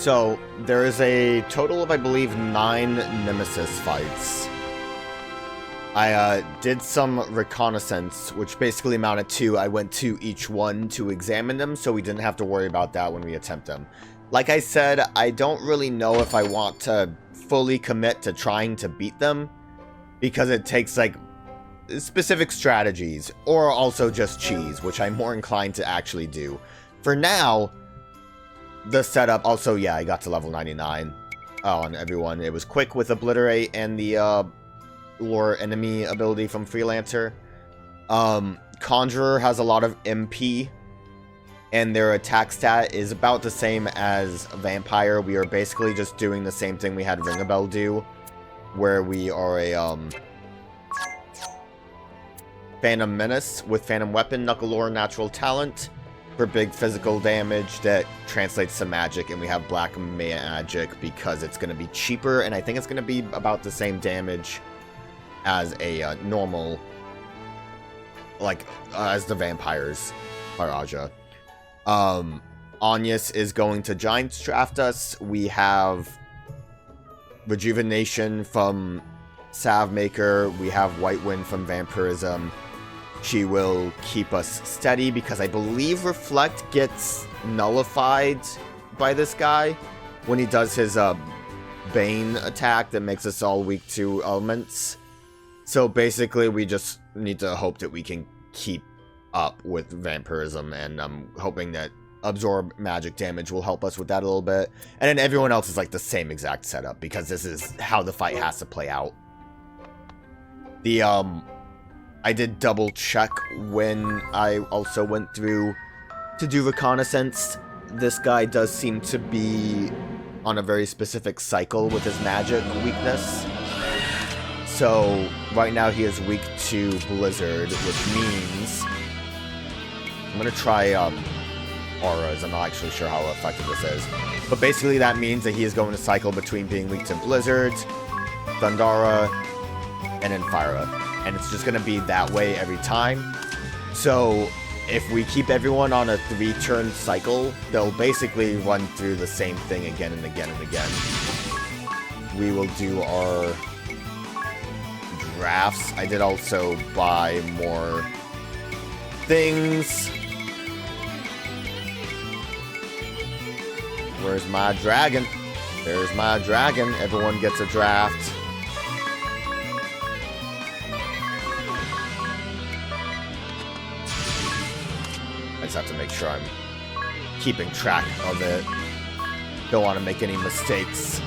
So, there is a total of, I believe, 9 Nemesis fights. I did some reconnaissance, which basically amounted to I went to each one to examine them, so we didn't have to worry about that when we attempt them. Like I said, I don't really know if I want to fully commit to trying to beat them, because it takes, like, specific strategies, or also just cheese, which I'm more inclined to actually do. For now, the setup, also, yeah, I got to level 99 on everyone. It was quick with Obliterate and the, lure enemy ability from Freelancer. Conjurer has a lot of MP, and their attack stat is about the same as Vampire. We are basically just doing the same thing we had Ringabel do, where we are a, Phantom Menace with Phantom Weapon, Knucklelore, Natural Talent for big physical damage that translates to magic, and we have Black Magic because it's going to be cheaper, and I think it's going to be about the same damage as a normal, like, as the vampires, Faraja. Agnès is going to Giants Draft us. We have Rejuvenation from Salvemaker. We have White Wind from Vampirism. She will keep us steady because I believe Reflect gets nullified by this guy when he does his Bane attack that makes us all weak to elements. So basically, we just need to hope that we can keep up with Vampirism, and I'm hoping that Absorb Magic damage will help us with that a little bit. And then everyone else is like the same exact setup, because this is how the fight has to play out. The, I did double check when I also went through to do reconnaissance. This guy does seem to be on a very specific cycle with his magic weakness. So, right now he is weak to Blizzard, which means I'm going to try auras. I'm not actually sure how effective this is. But basically that means that he is going to cycle between being weak to Blizzard, Thundara, and Infira. And it's just going to be that way every time. So, if we keep everyone on a 3-turn cycle, they'll basically run through the same thing again and again and again. We will do our drafts. I did also buy more things. Where's my dragon? There's my dragon. Everyone gets a draft. I just have to make sure I'm keeping track of it. Don't want to make any mistakes.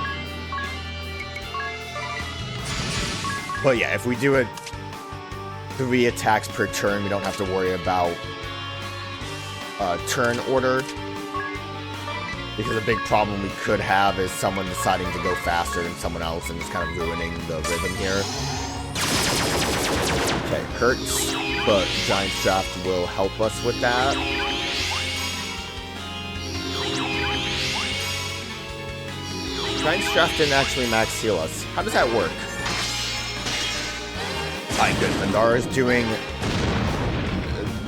But yeah, if we do it 3 attacks per turn, we don't have to worry about turn order. Because a big problem we could have is someone deciding to go faster than someone else and just kind of ruining the rhythm here. Okay, hurts, but Giant's Draft will help us with that. Giant's Draft didn't actually max heal us. How does that work? Fine, good. Mandara is doing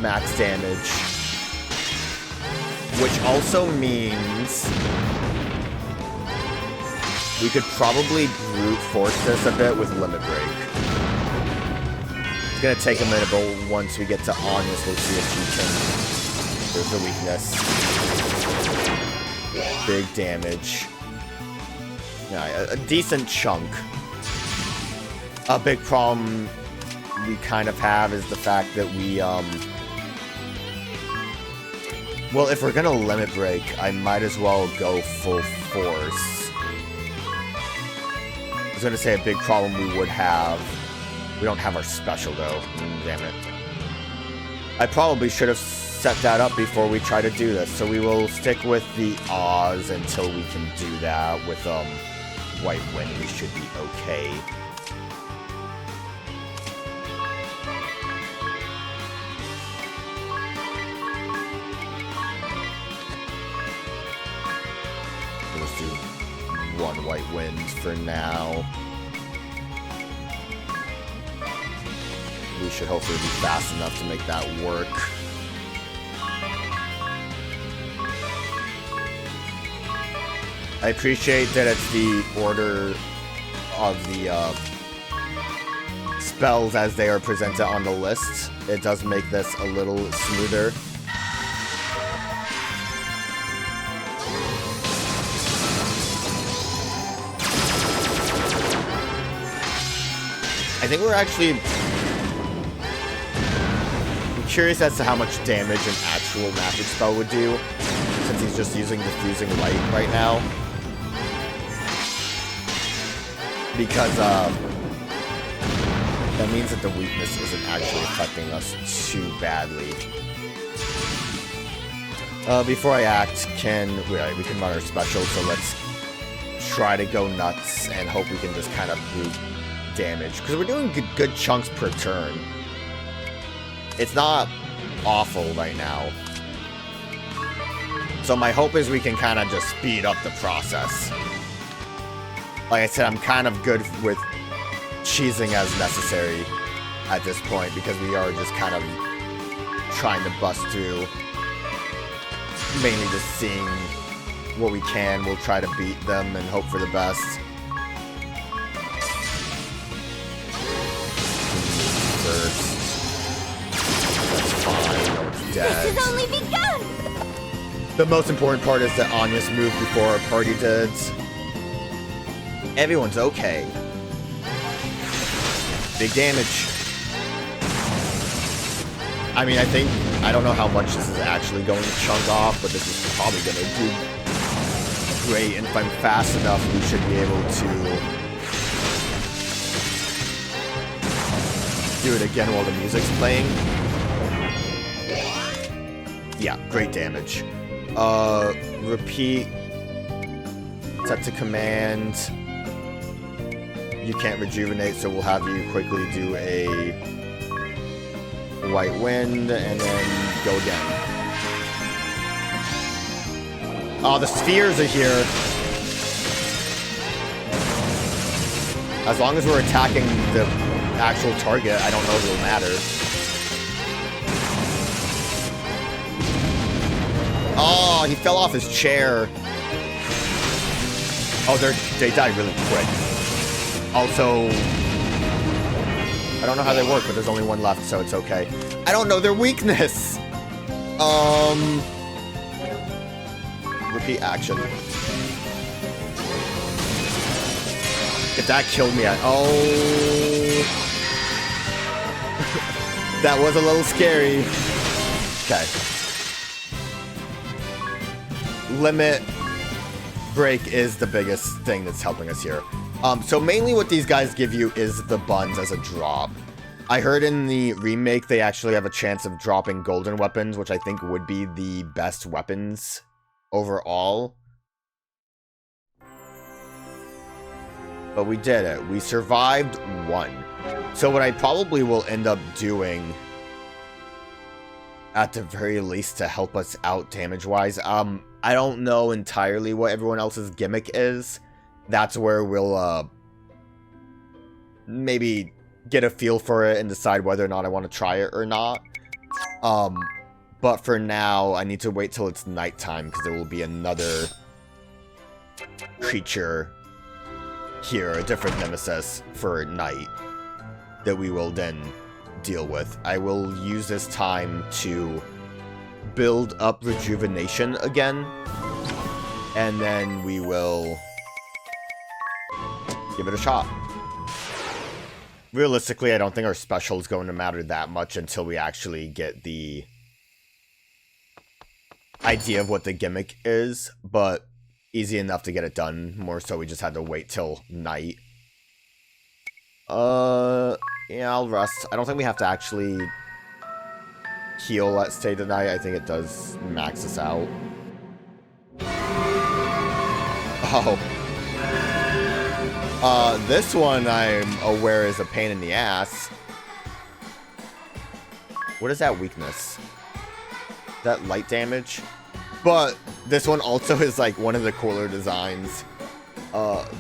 max damage. Which also means we could probably brute force this a bit with Limit Break. It's gonna take a minute, but once we get to Agnès, we'll see if we can. There's the weakness. Big damage. Yeah, a decent chunk. A big problem we kind of have is the fact that we, well, if we're gonna Limit Break, I might as well go full force. I was gonna say a big problem we would have. We don't have our special, though. Damn it. I probably should have set that up before we try to do this, so we will stick with the Oz until we can do that with, White Wind. We should be okay. Let's do 1 White Wind for now. We should hopefully be fast enough to make that work. I appreciate that it's the order of the spells as they are presented on the list. It does make this a little smoother. I think we're actually... I'm curious as to how much damage an actual magic spell would do, since he's just using Diffusing Light right now. Because, that means that the weakness isn't actually affecting us too badly. Before I act, we can run our special, so let's try to go nuts and hope we can just kind of root damage. Because we're doing good chunks per turn. It's not awful right now. So my hope is we can kind of just speed up the process. Like I said, I'm kind of good with cheesing as necessary at this point because we are just kind of trying to bust through. Mainly just seeing what we can. We'll try to beat them and hope for the best. First. That's fine. No, it's dead. This has only begun! The most important part is that Agnès moved before our party did. Everyone's okay. Big damage. I mean, I don't know how much this is actually going to chunk off, but this is probably going to do great. And if I'm fast enough, we should be able to do it again while the music's playing. Yeah, great damage. Repeat. Set to command. You can't rejuvenate, so we'll have you quickly do a white wind, and then go again. Oh, the spheres are here. As long as we're attacking the actual target, I don't know if it'll matter. Oh, he fell off his chair. Oh, they died really quick. Also, I don't know how they work, but there's only one left, so it's okay. I don't know their weakness. Repeat action. If that killed me, oh. That was a little scary. Okay. Limit break is the biggest thing that's helping us here. So mainly what these guys give you is the buns as a drop. I heard in the remake they actually have a chance of dropping golden weapons, which I think would be the best weapons overall. But we did it. We survived one. So what I probably will end up doing, at the very least, to help us out damage-wise, I don't know entirely what everyone else's gimmick is. That's where we'll, maybe get a feel for it and decide whether or not I want to try it or not. But for now, I need to wait till it's nighttime, because there will be another creature here, a different nemesis for night, that we will then deal with. I will use this time to build up rejuvenation again, and then we will give it a shot. Realistically, I don't think our special is going to matter that much until we actually get the idea of what the gimmick is, but easy enough to get it done. More so, we just had to wait till night. Yeah, I'll rest. I don't think we have to actually heal at stay tonight. I think it does max us out. Oh. This one I'm aware is a pain in the ass. What is that weakness? That light damage? But this one also is like one of the cooler designs.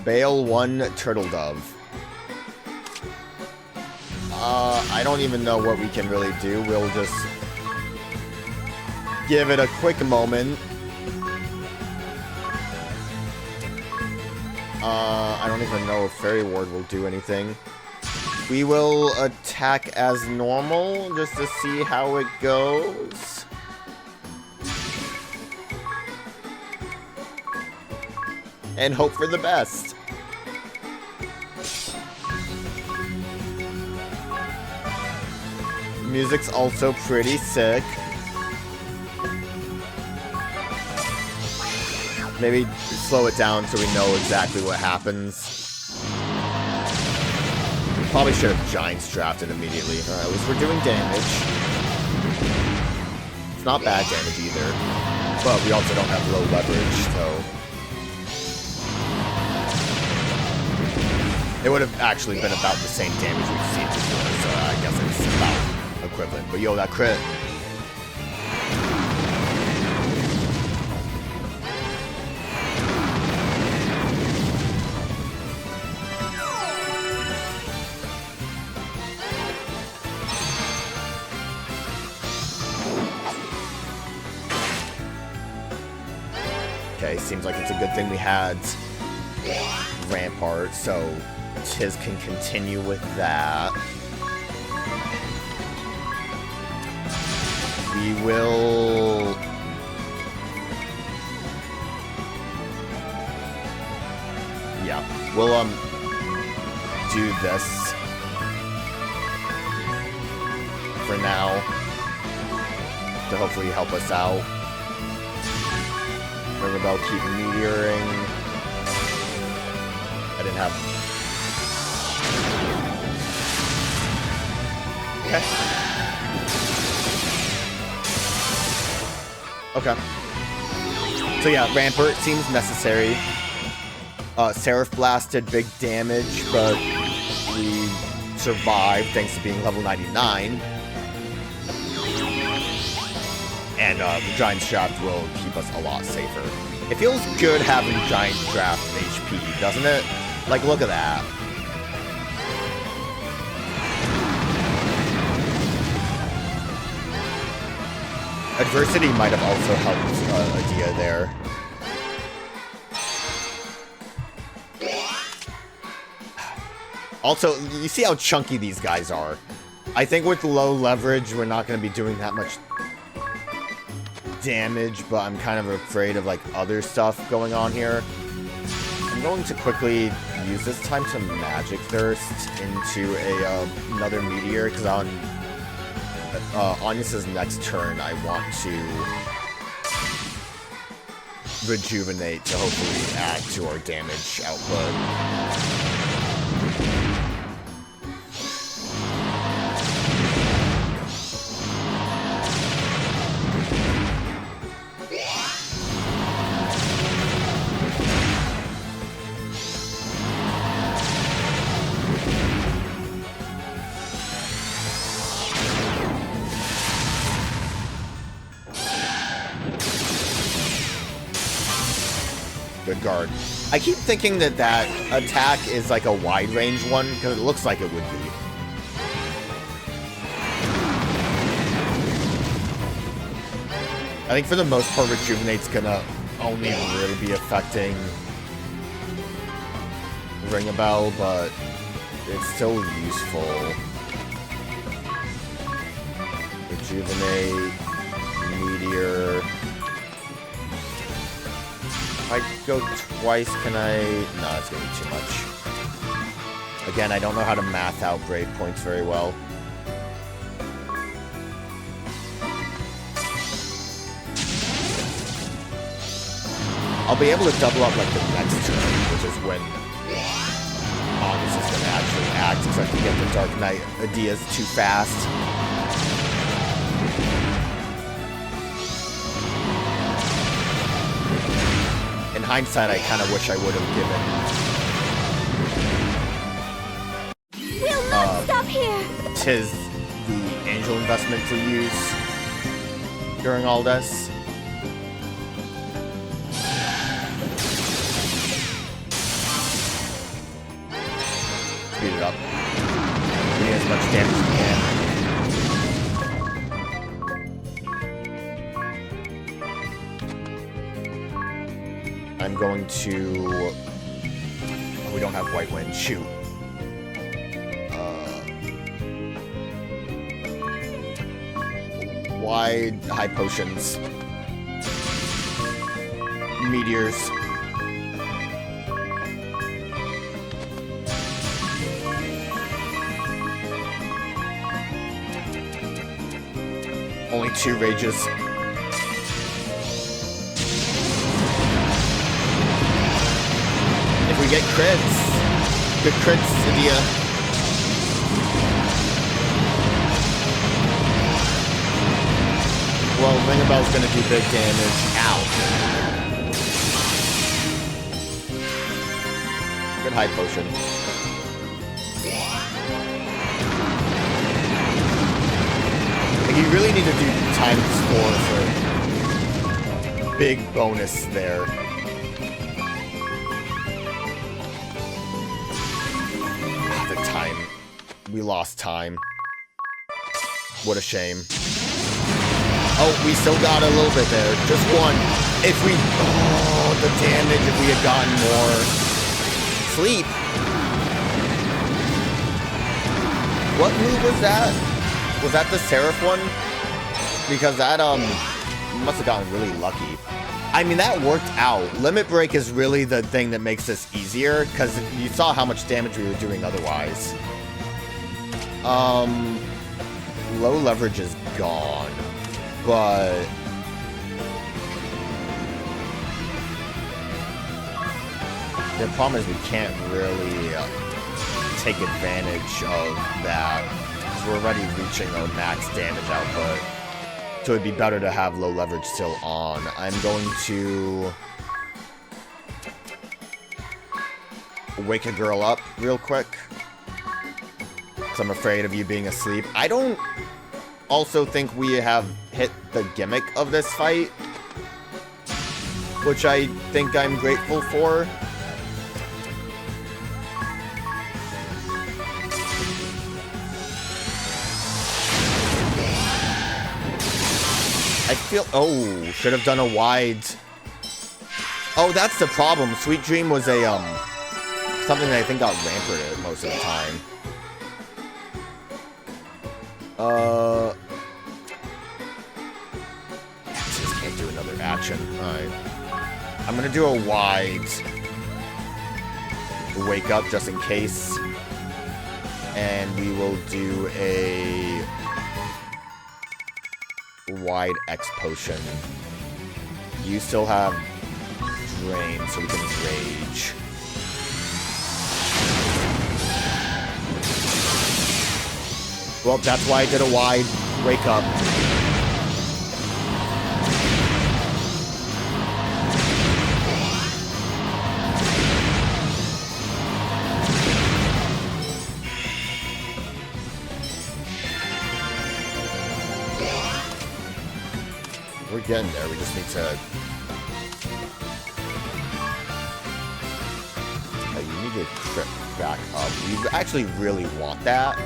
Bale 1 Turtle Dove. I don't even know what we can really do. We'll just give it a quick moment. I don't even know if Fairy Ward will do anything. We will attack as normal, just to see how it goes. And hope for the best. Music's also pretty sick. Maybe slow it down so we know exactly what happens. Probably should have Giants drafted immediately. Alright, at least we're doing damage. It's not bad damage either. But we also don't have low leverage, so... It would have actually been about the same damage we've seen before, so I guess it's about equivalent. But yo, that crit. Okay, seems like it's a good thing we had Rampart, so Tiz can continue with that. We will... Yeah, we'll, do this for now to hopefully help us out. Rebel keep meteoring. I didn't have... Okay. So yeah, Rampart seems necessary. Seraph Blast did big damage, but we survived thanks to being level 99. And the Giant's Draft will keep us a lot safer. It feels good having Giant Draft HP, doesn't it? Like, look at that. Adversity might have also helped Adia there. Also, you see how chunky these guys are. I think with low leverage, we're not going to be doing that much damage, but I'm kind of afraid of like other stuff going on here. I'm going to quickly use this time to Magic Thirst into another meteor, because on Agnès' next turn I want to rejuvenate to hopefully add to our damage output. Good guard. I keep thinking that that attack is like a wide range one, because it looks like it would be. I think for the most part, Rejuvenate's gonna only really be affecting Ring a Bell, but it's still useful. Rejuvenate, Meteor. If I go twice, can I... No, it's going to be too much. Again, I don't know how to math out Brave points very well. I'll be able to double up like the next turn, which is when Agnès is going to actually act, because I can get the Dark Knight ideas too fast. In hindsight, I kind of wish I would have given We'll not stop here. Tiz the angel investment to use during all this. Speed it up. Give me as much damage as we can. I'm going to We don't have White Wind. Shoot. Wide high potions. Meteors. Only 2 rages. If we get crits, good crits, India. Well, Ringabell's gonna do big damage. Ow. Good high potion. Like, you really need to do ×4 for big bonus there. The time. We lost time. What a shame. Oh, we still got a little bit there. Just 1. If we... Oh, the damage if we had gotten more. Sleep. What move was that? Was that the Seraph one? Because that, must have gotten really lucky. I mean, that worked out. Limit Break is really the thing that makes this easier, because you saw how much damage we were doing otherwise. Low leverage is gone, but... the problem is we can't really take advantage of that, because we're already reaching our max damage output. So it'd be better to have low leverage still on. I'm going to wake a girl up real quick, because I'm afraid of you being asleep. I don't also think we have hit the gimmick of this fight, which I think I'm grateful for. I feel... oh, should have done a wide... oh, that's the problem. Sweet Dream was a, something that I think got rampered most of the time. Just can't do another action. Alright. I'm gonna do a wide... wake up just in case. And we will do a... wide X potion. You still have drain, so we can rage. Well, that's why I did a wide wake up. We're getting there, we just need to... you need to trip back up. You actually really want that.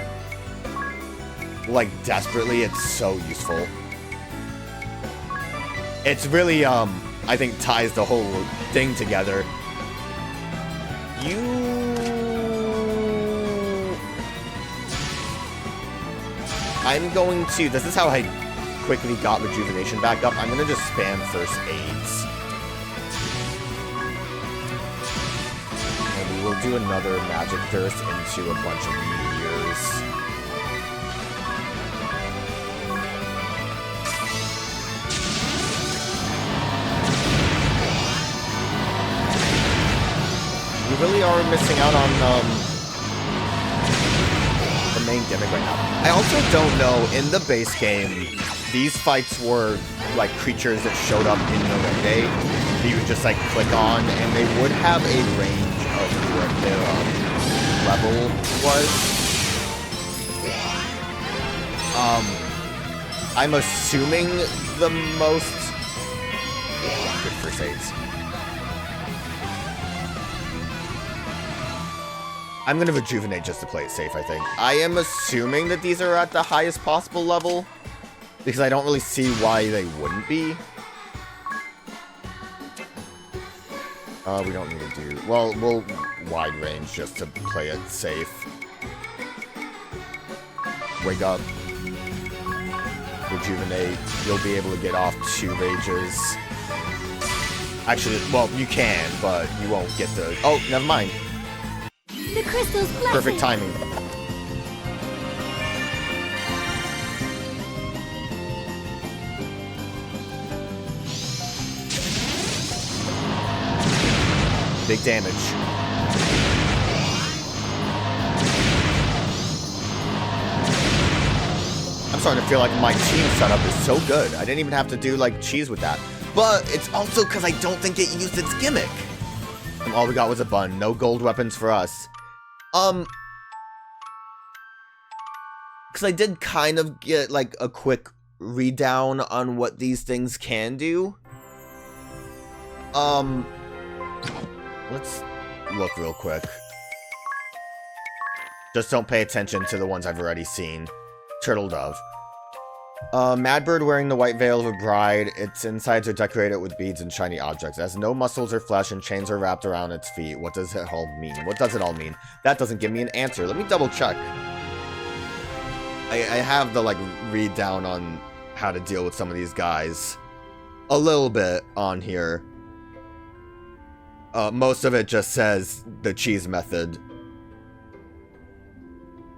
Like, desperately, it's so useful. It's really, I think ties the whole thing together. I'm going to... this is how I quickly got rejuvenation back up. I'm gonna just spam first aids. And we will do another magic thirst into a bunch of meteors. We really are missing out on the main gimmick right now. I also don't know, in the base game, these fights were like creatures that showed up in the Rende that you would just like click on, and they would have a range of what their level was. I'm assuming the most... good first aids. I'm gonna rejuvenate just to play it safe, I think. I am assuming that these are at the highest possible level, because I don't really see why they wouldn't be. We don't need to do... Well, we'll wide range just to play it safe. Wake up. Rejuvenate. You'll be able to get off 2 rages. Actually, well, you can, but you won't get the... Oh, never mind. The crystal's blessing. Perfect timing. Big damage. I'm starting to feel like my team setup is so good. I didn't even have to do, like, cheese with that. But it's also because I don't think it used its gimmick. And all we got was a bun. No gold weapons for us. Because I did kind of get, like, a quick read-down on what these things can do. Let's look real quick. Just don't pay attention to the ones I've already seen. Turtle Dove. Madbird wearing the white veil of a bride. Its insides are decorated with beads and shiny objects. It has no muscles or flesh and chains are wrapped around its feet. What does it all mean? What does it all mean? That doesn't give me an answer. Let me double check. I have the, like, read down on how to deal with some of these guys. A little bit on here. Most of it just says the cheese method.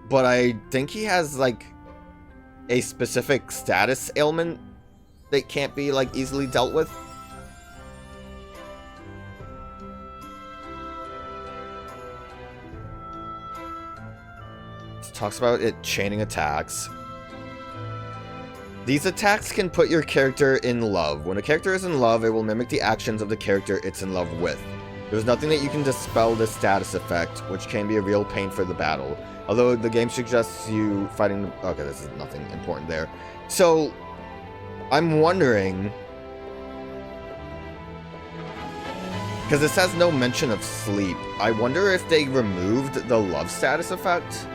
But I think he has, like, a specific status ailment that can't be, like, easily dealt with. It talks about it chaining attacks. These attacks can put your character in love. When a character is in love, it will mimic the actions of the character it's in love with. There's nothing that you can dispel this status effect, which can be a real pain for the battle. Although the game suggests you fighting... Okay, this is nothing important there. So, I'm wondering... Because this has no mention of sleep. I wonder if they removed the love status effect?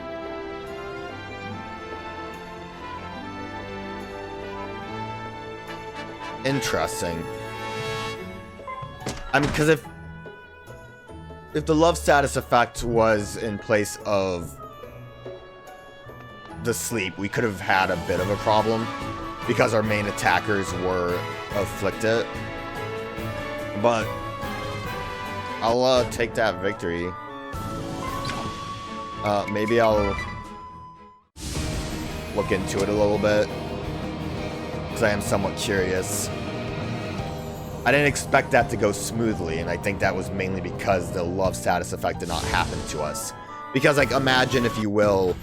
Interesting. I mean, because if the love status effect was in place of the sleep, we could have had a bit of a problem because our main attackers were afflicted. But I'll take that victory. Maybe I'll look into it a little bit because I am somewhat curious. I didn't expect that to go smoothly, and I think that was mainly because the love status effect did not happen to us. Because, like, imagine, if you will,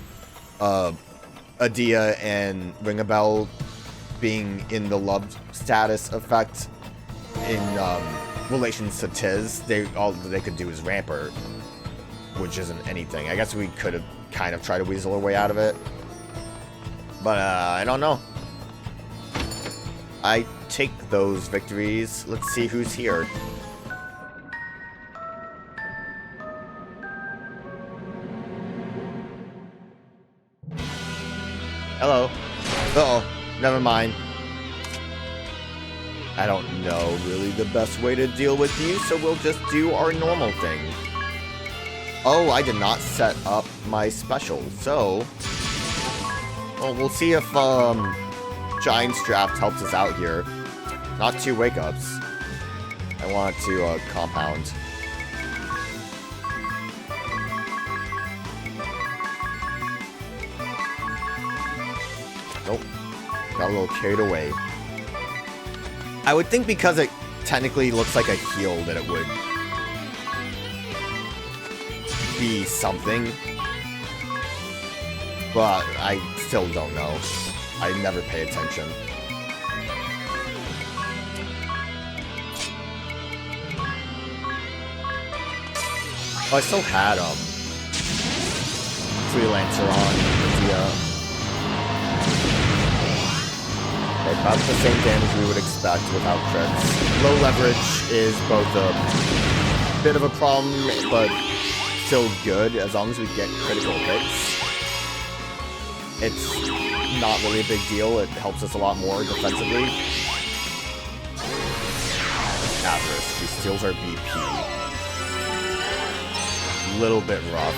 Adia and Ring a Bell being in the love status effect in relations to Tiz. All they could do is Rampart, which isn't anything. I guess we could have kind of tried to weasel our way out of it. But, I don't know. I take those victories. Let's see who's here. Hello. Uh-oh. Never mind. I don't know really the best way to deal with you, so we'll just do our normal thing. Oh, I did not set up my special, so... Well, we'll see if, Giant's Draft helps us out here. Not 2 wake-ups. I want to, compound. Nope. Got a little carried away. I would think because it technically looks like a heal that it would be something. But I still don't know. I never pay attention. Oh, I still had Freelancer on Adia. Okay, about the same damage we would expect without crits. Low leverage is both a bit of a problem, but still good as long as we get critical hits. It's not really a big deal. It helps us a lot more defensively. Avarice. She steals our BP. little bit rough.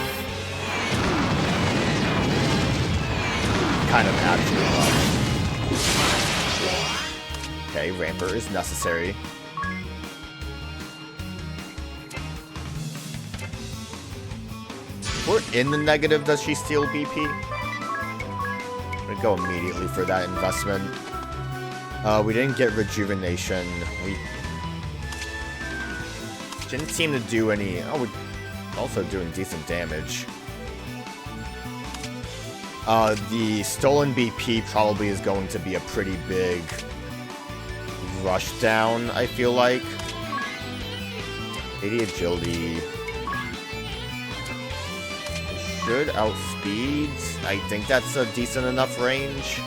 Kind of actually rough. Okay, Ramper is necessary. We're in the negative. Does she steal BP? I'm gonna go immediately for that investment. We didn't get rejuvenation. We didn't seem to do any. Oh, we're also doing decent damage. The stolen BP probably is going to be a pretty big rush down, I feel like. 80 agility. Should outspeed. I think that's a decent enough range.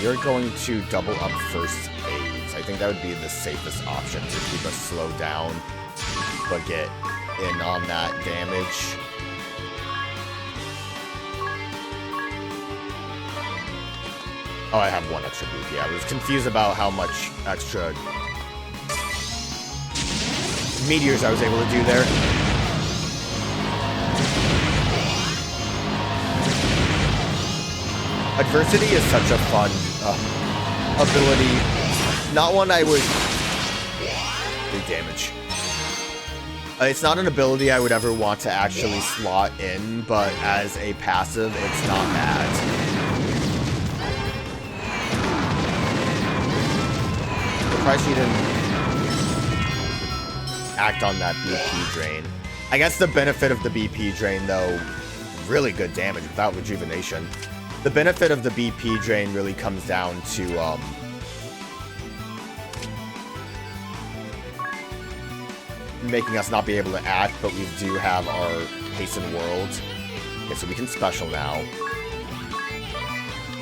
You're going to double up first aids. I think that would be the safest option to keep us slowed down, but get in on that damage. Oh, I have one extra BP. I was confused about how much extra meteors I was able to do there. Adversity is such a fun ability. Not one I would... Big damage. It's not an ability I would ever want to actually slot in, but as a passive, it's not bad. Surprised she didn't act on that BP drain. I guess the benefit of the BP drain, though, really good damage without rejuvenation. The benefit of the BP drain really comes down to, making us not be able to act, but we do have our Hasten World. Okay, so we can special now.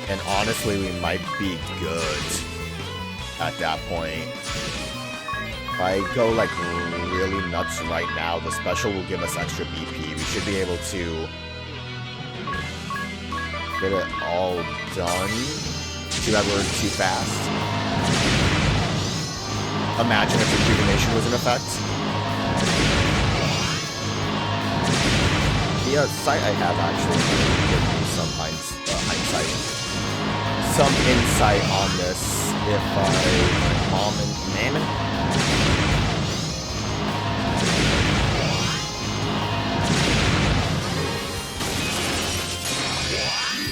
And honestly, we might be good at that point. If I go, like, really nuts right now, the special will give us extra BP. We should be able to get it all done. Too bad we're too fast. Imagine if rejuvenation was in effect. The sight I have actually gives me some hindsight. Some insight on this if Mom and Mammon.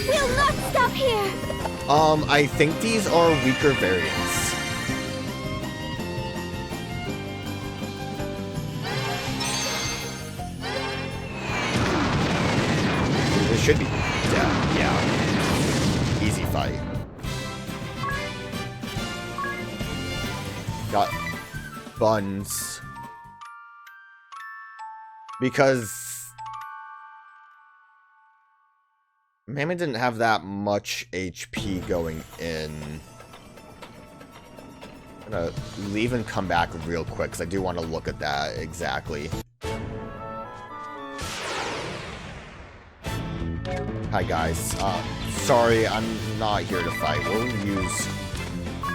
We'll not stop here! I think these are weaker variants. It should be. Yeah. Easy fight. Got buns. Because Mammon didn't have that much HP going in. I'm gonna leave and come back real quick, because I do want to look at that exactly. Hi guys, sorry, I'm not here to fight. We'll use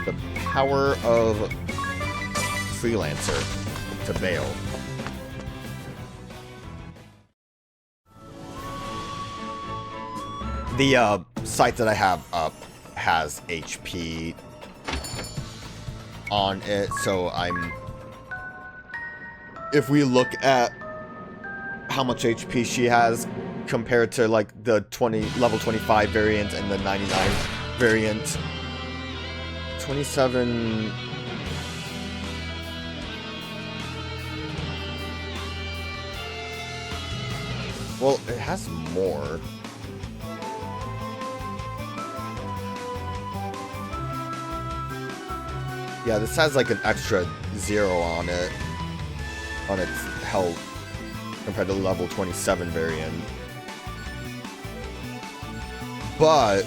the power of Freelancer to bail. The site that I have up has HP on it, so if we look at how much HP she has compared to like the level 25 variant and the 99 variant, 27. Well, it has more. Yeah, this has like an extra 0 on it, on its health, compared to the level 27 variant. But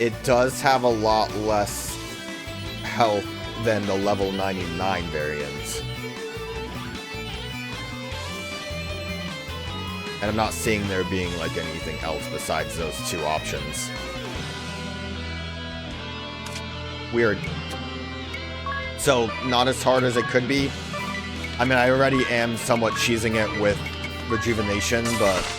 it does have a lot less health than the level 99 variant. And I'm not seeing there being, like, anything else besides those two options. Weird. So, not as hard as it could be. I mean, I already am somewhat cheesing it with rejuvenation, but...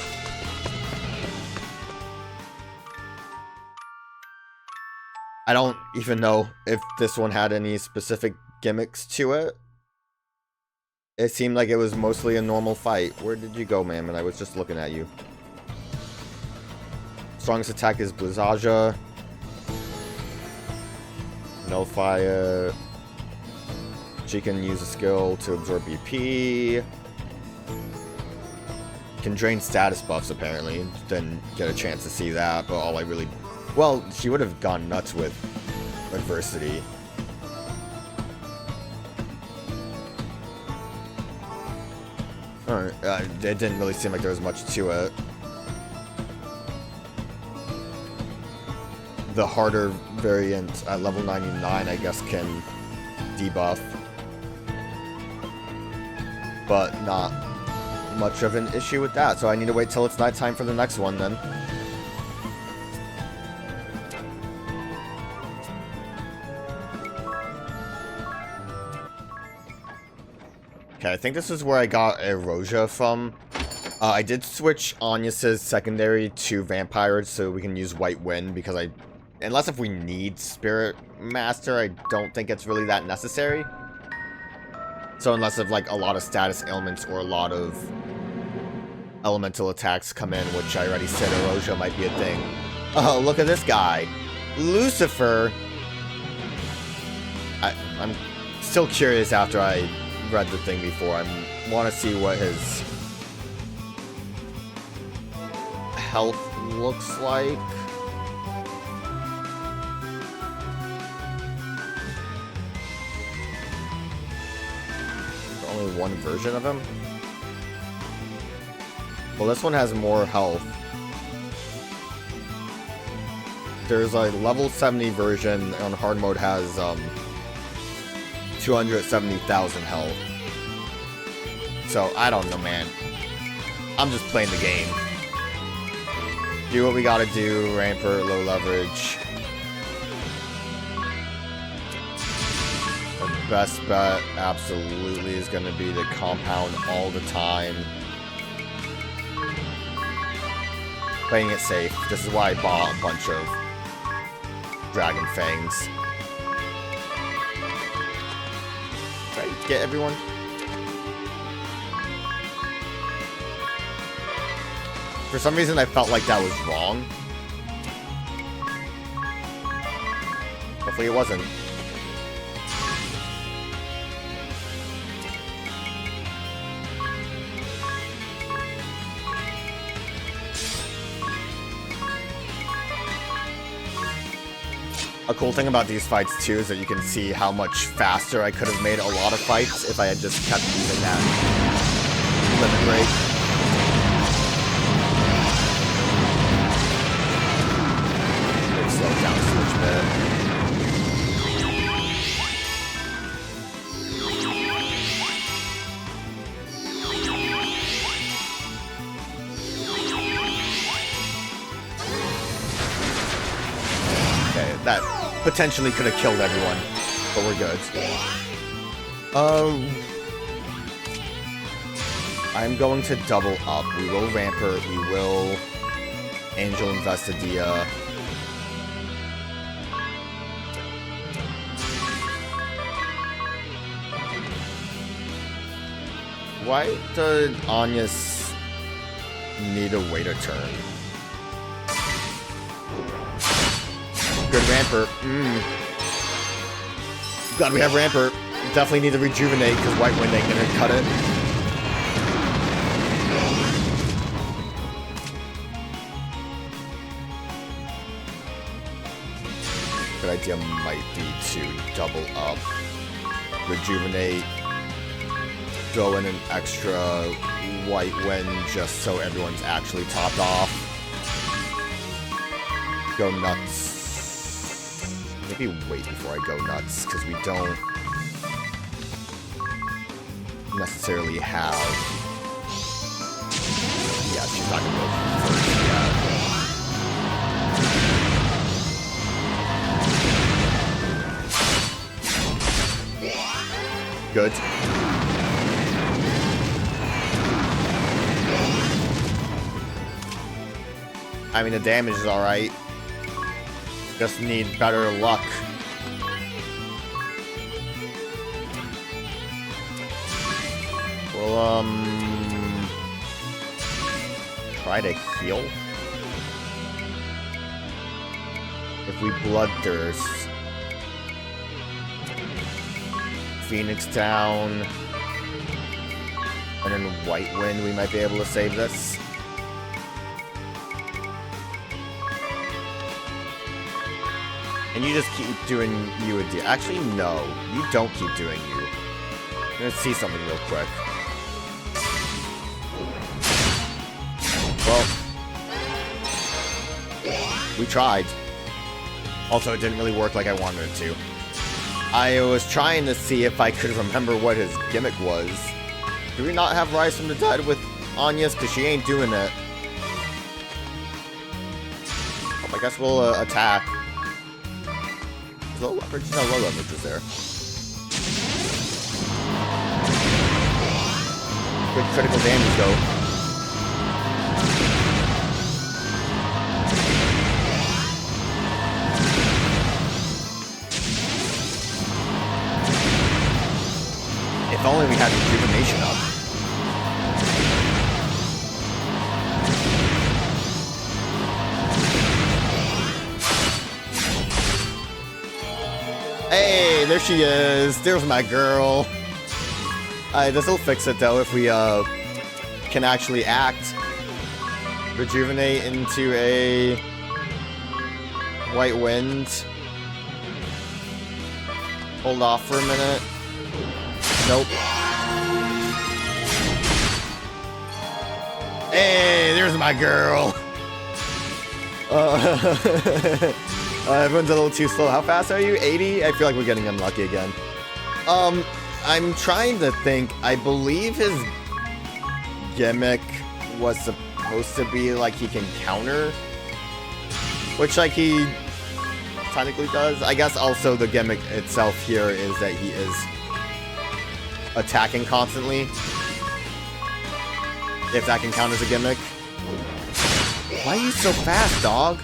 I don't even know if this one had any specific gimmicks to it. It seemed like it was mostly a normal fight. Where did you go, ma'am? And I was just looking at you. Strongest attack is Blizzaja. Nullify. She can use a skill to absorb BP. Can drain status buffs, apparently. Didn't get a chance to see that, but all I really... Well, she would have gone nuts with adversity. Alright, it didn't really seem like there was much to it. The harder variant at level 99, I guess, can debuff. But not much of an issue with that, so I need to wait till it's nighttime for the next one, then. Okay, I think this is where I got Erosia from. I did switch Agnès' secondary to Vampire so we can use White Wind, because unless if we need Spirit Master, I don't think it's really that necessary. So unless if, like, a lot of status ailments or a lot of elemental attacks come in, which I already said Erosia might be a thing. Oh, look at this guy. Lucifer! I'm still curious after I read the thing before. I want to see what his health looks like. Only one version of him? Well, this one has more health. There's a level 70 version on hard mode has 270,000 health. So, I don't know, man. I'm just playing the game. Do what we gotta do, Rampart, low leverage. The best bet, absolutely, is gonna be to compound all the time. Playing it safe. This is why I bought a bunch of Dragon Fangs. Did I get everyone? For some reason, I felt like that was wrong. Hopefully it wasn't. A cool thing about these fights, too, is that you can see how much faster I could have made a lot of fights if I had just kept using that limit break. Slow down switch bit. Okay, that potentially could have killed everyone, but we're good. I'm going to double up. We will Rampart, we will Angel Investidia. Why did Agnès need to wait a turn? Good Rampart. Glad we have Rampart. Definitely need to rejuvenate because White Wind ain't gonna cut it. Good idea might be to double up, rejuvenate, throw in an extra White Wind just so everyone's actually topped off. Go nuts. Maybe wait before I go nuts, because we don't necessarily have the Yeah, she's not gonna go first. Yeah. Good. I mean, the damage is alright. Just need better luck. We'll, try to heal. If we Bloodthirst. Phoenix down. And then White Wind, we might be able to save this. And you just keep doing you a deal. Actually, no. You don't keep doing you. I'm gonna see something real quick. Well, we tried. Also, it didn't really work like I wanted it to. I was trying to see if I could remember what his gimmick was. Do we not have Rise from the Dead with Agnès? Because she ain't doing it. I guess we'll attack. Low leverage? No, low leverage is there. Good critical damage, though. If only we had rejuvenation up. Hey, there she is. There's my girl. This will fix it, though, if we can actually act. Rejuvenate into a White Wind. Hold off for a minute. Nope. Hey, there's my girl. Everyone's a little too slow. How fast are you? 80? I feel like we're getting unlucky again. I'm trying to think. I believe his gimmick was supposed to be like he can counter. Which, like, he technically does. I guess also the gimmick itself here is that he is attacking constantly. If that can count as a gimmick. Why are you so fast, dog?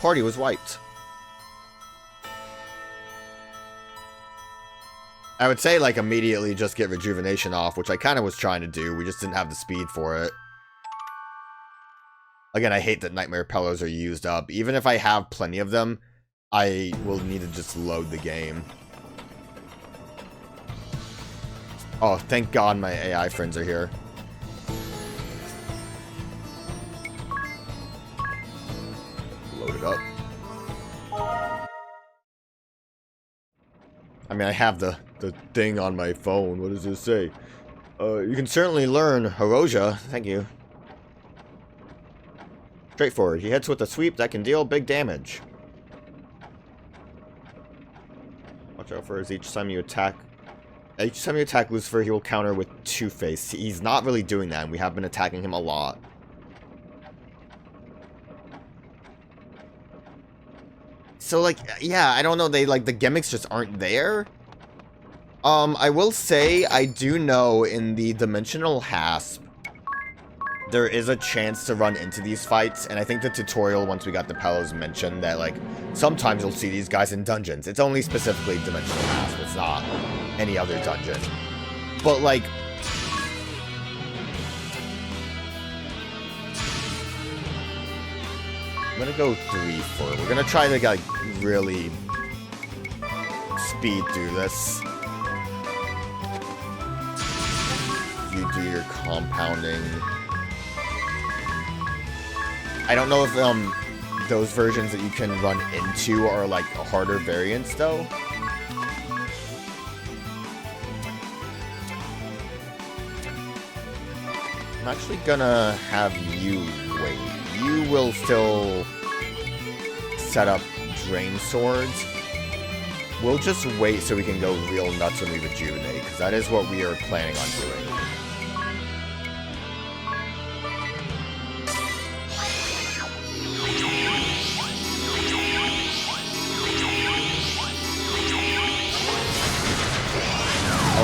Party was wiped. I would say, like, immediately just get rejuvenation off, which I kind of was trying to do. We just didn't have the speed for it. Again, I hate that Nightmare Pillows are used up. Even if I have plenty of them, I will need to just load the game. Oh, thank God my AI friends are here. Load it up. I mean, I have the thing on my phone. What does it say? You can certainly learn Hiroja. Thank you. Straightforward. He hits with a sweep that can deal big damage. Watch out for his each time you attack. Each time you attack Lucifer, he will counter with Two-Face. He's not really doing that, and we have been attacking him a lot. So, like, yeah, I don't know, they, like, the gimmicks just aren't there. I will say, I do know in the Dimensional Hasp, there is a chance to run into these fights, and I think the tutorial, once we got the Pellos, mentioned that, like, sometimes you'll see these guys in dungeons. It's only specifically Dimensional Hasp, it's not any other dungeon. But, like, I'm gonna go 3-4. We're gonna try to, like, really speed through this. You do your compounding. I don't know if those versions that you can run into are, like, harder variants, though. I'm actually gonna have you wait. You will still set up Drain Swords. We'll just wait so we can go real nuts when we rejuvenate, because that is what we are planning on doing.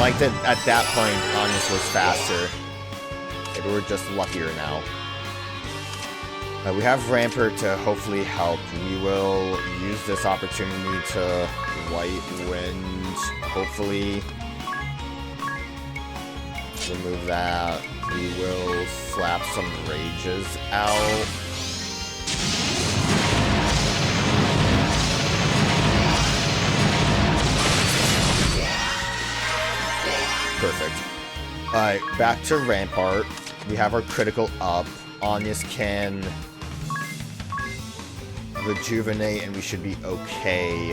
like that at that point, Agnès was faster. Maybe we're just luckier now. We have Rampart to hopefully help. We will use this opportunity to White Wind, hopefully. Remove that. We will slap some rages out. Perfect. Alright, back to Rampart. We have our critical up. Agnès can rejuvenate and we should be okay.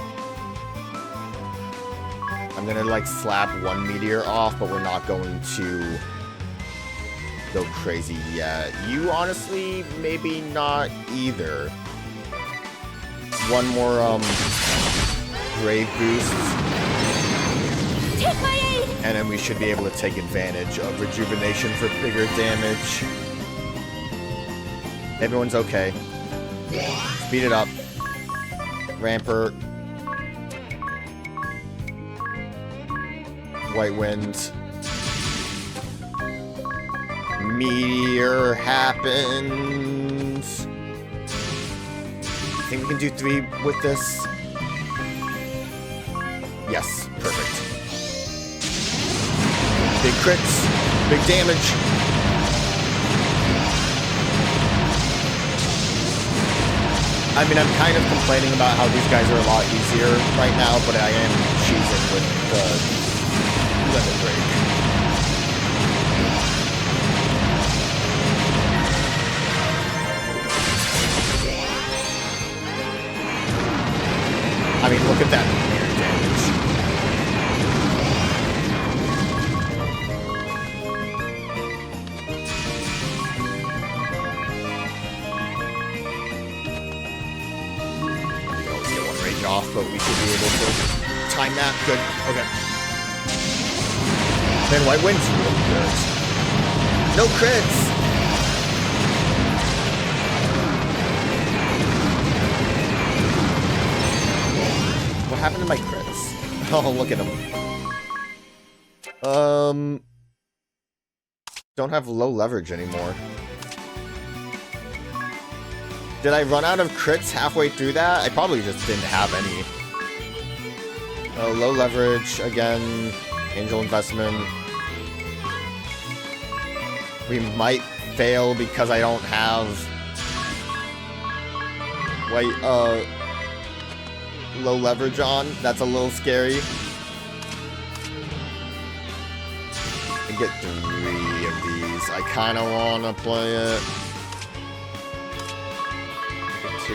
I'm gonna like slap one meteor off, but we're not going to go crazy yet. You honestly, maybe not either. One more brave boost. Take my aid! And then we should be able to take advantage of rejuvenation for bigger damage. Everyone's okay. Speed it up. Rampart. White Wind. Meteor happens. I think we can do 3 with this. Yes, perfect. Big crits, big damage. I mean, I'm kind of complaining about how these guys are a lot easier right now, but I am cheesing with the limit break. I mean, look at that meteor damage. Off, but we should be able to time that. Good. Okay. Man, White Wind's really good. No crits! What happened to my crits? Oh, look at them. Don't have low leverage anymore. Did I run out of crits halfway through that? I probably just didn't have any. Low leverage, again. Angel investment. We might fail because I don't have... low leverage on. That's a little scary. I get 3 of these. I kind of want to play it. 2.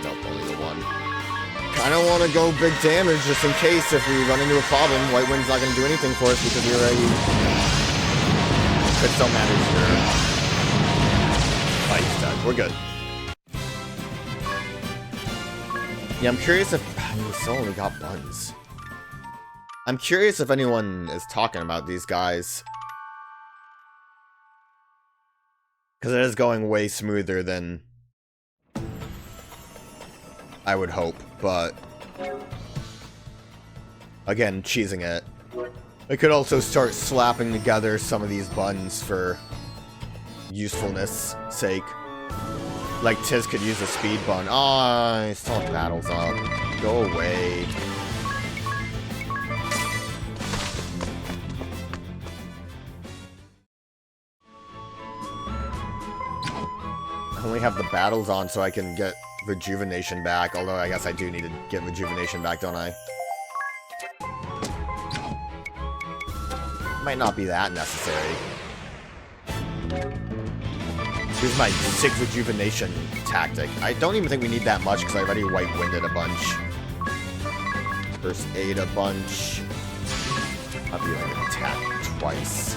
Nope, only the 1. Kinda wanna go big damage just in case if we run into a problem. White Wind's not gonna do anything for us because we already... Crits don't matter here. Fight's done. We're good. Yeah, I'm curious if... we still only got buns. I'm curious if anyone is talking about these guys. Because it is going way smoother than I would hope, but again, cheesing it. I could also start slapping together some of these buttons for usefulness sake. Like Tiz could use a speed bun. Oh, he still have battles up. Go away. I only have the battles on so I can get rejuvenation back, although I guess I do need to get rejuvenation back, don't I? Might not be that necessary. Here's my sick rejuvenation tactic. I don't even think we need that much because I already White Winded a bunch. First aid a bunch. I'll be like attack twice.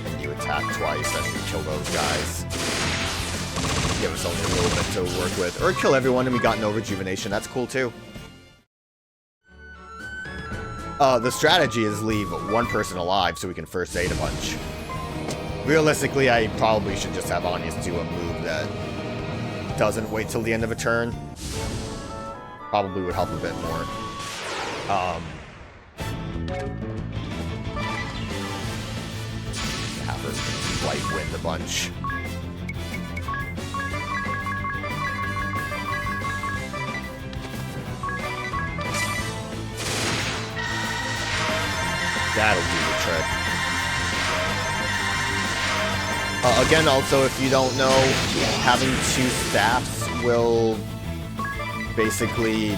And you attack twice, that should kill those guys. Give us only a little bit to work with. Or kill everyone and we got no rejuvenation. That's cool too. The strategy is leave one person alive so we can first aid a bunch. Realistically, I probably should just have Agnès do a move that doesn't wait till the end of a turn. Probably would help a bit more. White Wind a bunch. That'll do the trick. Again, also, if you don't know, having 2 staffs will basically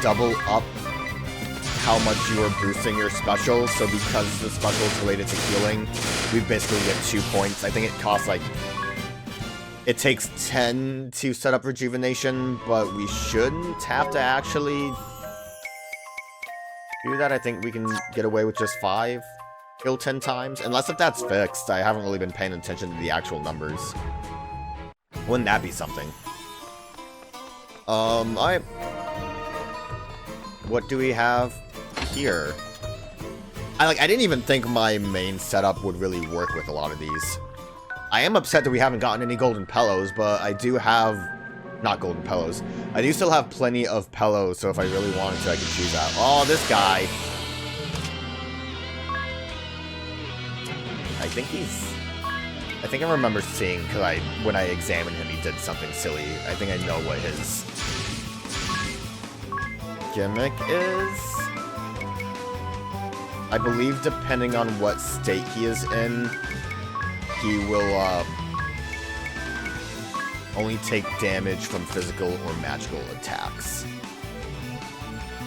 double up how much you are boosting your special. So because the special is related to healing, we basically get 2 points. I think it costs like... It takes 10 to set up Rejuvenation, but we shouldn't have to actually do that. I think we can get away with just 5. Kill 10 times. Unless if that's fixed. I haven't really been paying attention to the actual numbers. Wouldn't that be something? Alright. What do we have here? I didn't even think my main setup would really work with a lot of these. I am upset that we haven't gotten any golden pillows, but I do have... Not golden pillows. I do still have plenty of pillows, so if I really wanted to, I could choose that. Oh, this guy. I think I remember seeing, because when I examined him, he did something silly. I think I know what his gimmick is. I believe depending on what state he is in, he will only take damage from physical or magical attacks.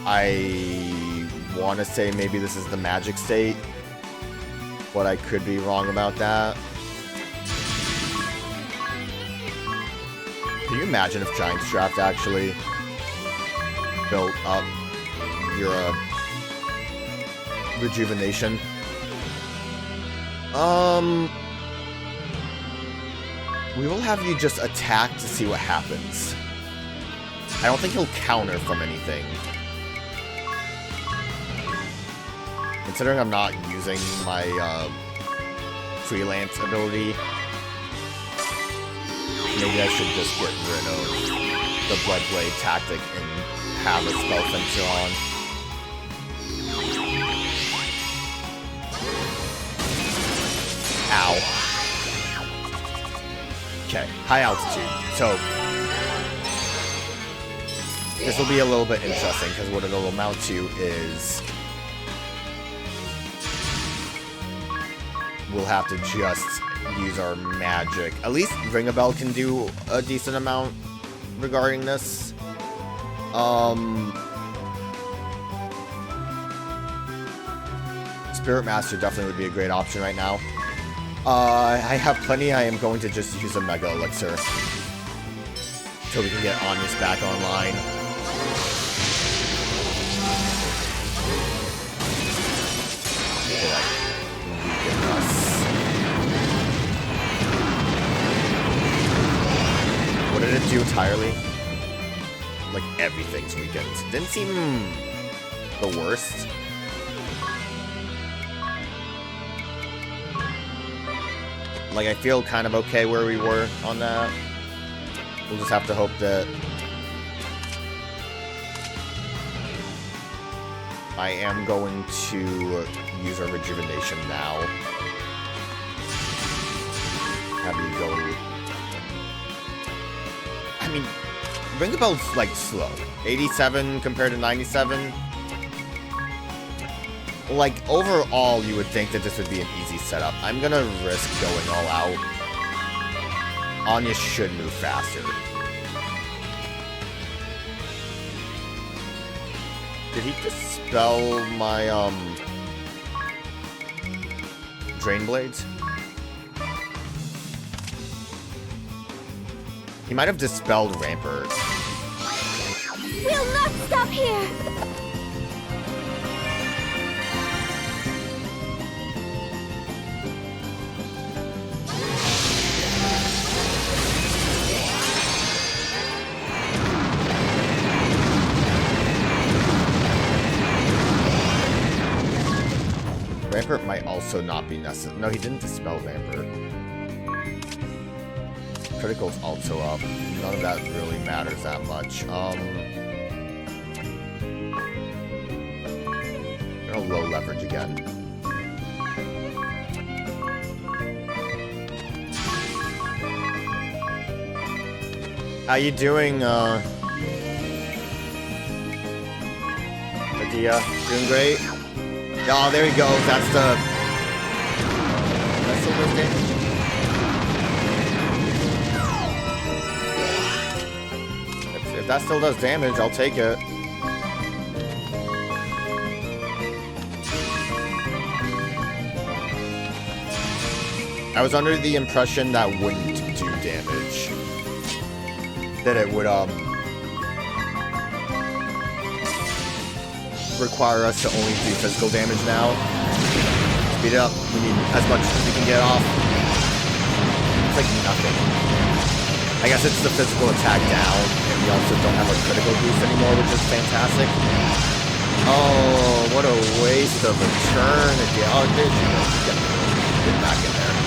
I want to say maybe this is the magic state, but I could be wrong about that. Can you imagine if Giant's Draft actually built up your rejuvenation? We will have you just attack to see what happens. I don't think he'll counter from anything. Considering I'm not using my freelance ability, maybe I should just get rid of the Bloodblade tactic and have a spell sensor on. Ow. Okay, high altitude. So this will be a little bit interesting because what it'll amount to is we'll have to just use our magic. At least Ring a Bell can do a decent amount regarding this. Spirit Master definitely would be a great option right now. I have plenty. I am going to just use a Mega Elixir so we can get Agnès back online. What did it do entirely? Like everything's weakened. Didn't seem the worst. Like, I feel kind of okay where we were on that. We'll just have to hope that I am going to use our rejuvenation now. Have you go... I mean, Ring a Bell's, like, slow. 87 compared to 97. Like, overall, you would think that this would be an easy setup. I'm gonna risk going all out. Agnès should move faster. Did he dispel my, Drain Blades? He might have dispelled Rampart. We'll not stop here! Rampart might also not be necessary. No, he didn't dispel Rampart. Critical's also up. None of that really matters that much. They're low leverage again. How you doing, Adia? Doing great? Oh, there he goes. That's the... That still does damage? If that still does damage, I'll take it. I was under the impression that wouldn't do damage. That it would, require us to only do physical damage now. Speed it up. We need as much as we can get off. It's like nothing. I guess it's the physical attack down, and we also don't have a critical boost anymore, which is fantastic. Oh, what a waste of a turn. Oh, there she goes. Get back in there.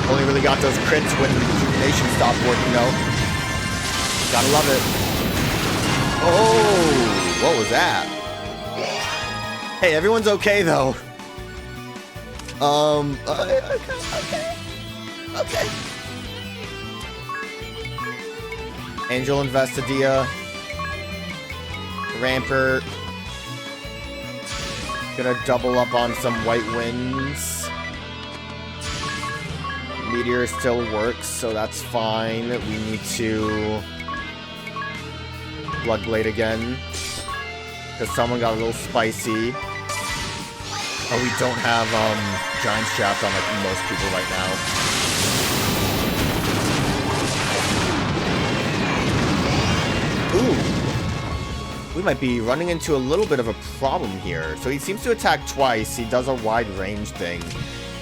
Only really got those crits when the rejuvenation stopped working, though. Gotta love it. Oh, what was that? Hey, everyone's okay, though. Okay. Angel Investidia. Rampart. Gonna double up on some white winds. Meteor still works, so that's fine. We need to Bloodblade again, because someone got a little spicy. Oh, we don't have Giant's Shaft on like most people right now. Ooh, we might be running into a little bit of a problem here. So he seems to attack twice. He does a wide range thing.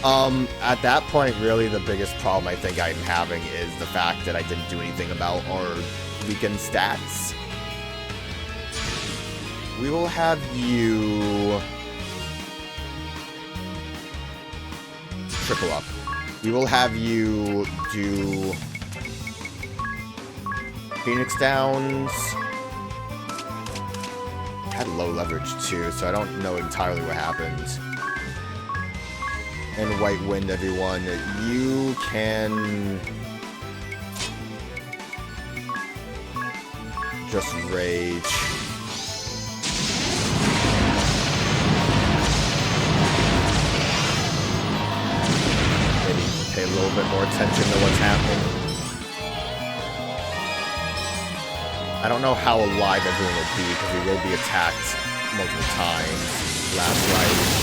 At that point, really, the biggest problem I think I'm having is the fact that I didn't do anything about our weakened stats. We will have you triple up. We will have you do Phoenix Downs. Had low leverage too, so I don't know entirely what happened. And White Wind, everyone. You can just rage. Maybe pay a little bit more attention to what's happening. I don't know how alive everyone will be, because we will be attacked multiple times. Last right.